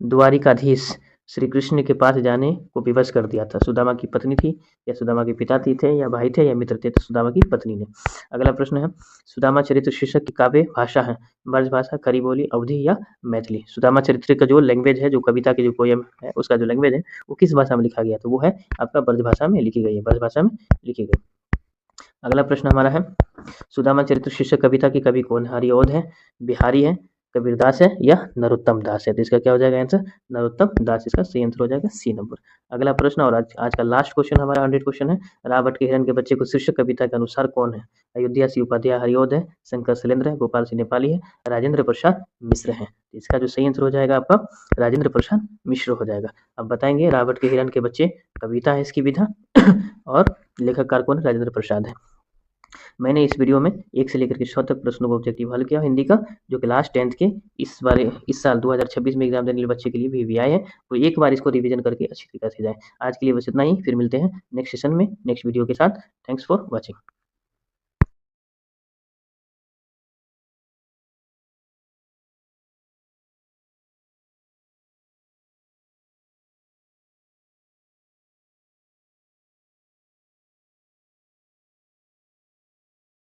द्वारिकाधीश श्री कृष्ण के पास जाने को विवश कर दिया था? सुदामा की पत्नी थी या सुदामा के पिता थे या भाई थे या मित्र थे? तो सुदामा की पत्नी ने। अगला प्रश्न है, सुदामा चरित्र शीर्षक की काव्य भाषा है ब्रज भाषा, खड़ी बोली, अवधी या मैथिली? सुदामा चरित्र का जो लैंग्वेज है, जो कविता की जो पोयम है, उसका जो लैंग्वेज है वो किस भाषा में लिखा गया? तो वो है आपका ब्रज भाषा में लिखी गई है, ब्रज भाषा में लिखी गई। अगला प्रश्न हमारा है, सुदामा चरित्र शीर्षक कविता के कवि कौन है? हरिऔध है, बिहारी है, कबीरदास है या नरोत्तम दास है? तो इसका क्या हो जाएगा आंसर? नरोत्तम दास इसका सही आंसर हो जाएगा, सी नंबर। अगला प्रश्न और आज का लास्ट क्वेश्चन हमारा 100 क्वेश्चन है, रावट के हिरण के बच्चे को शीर्षक कविता के अनुसार कौन है? अयोध्या सिंह उपाध्याय हरिऔध है, शंकर शैलेंद्र है, गोपाल सिंह नेपाली है, राजेंद्र प्रसाद मिश्र है? इसका जो सही आंसर हो जाएगा आपका राजेंद्र प्रसाद मिश्र हो जाएगा। अब बताएंगे रावट के हिरण के बच्चे कविता है इसकी विधा और लेखककार कौन है? राजेंद्र प्रसाद है। मैंने इस वीडियो में 1 से लेकर के 100 तक प्रश्नों को ऑब्जेक्टिव हल किया हिंदी का, जो क्लास 10th के इस साल 2026 में एग्जाम देने वाले बच्चे के लिए भी आए हैं, तो एक बार इसको रिवीजन करके अच्छी तरीके से जाए। आज के लिए बस इतना ही, फिर मिलते हैं नेक्स्ट सेशन में नेक्स्ट वीडियो के साथ। Thanks for watching.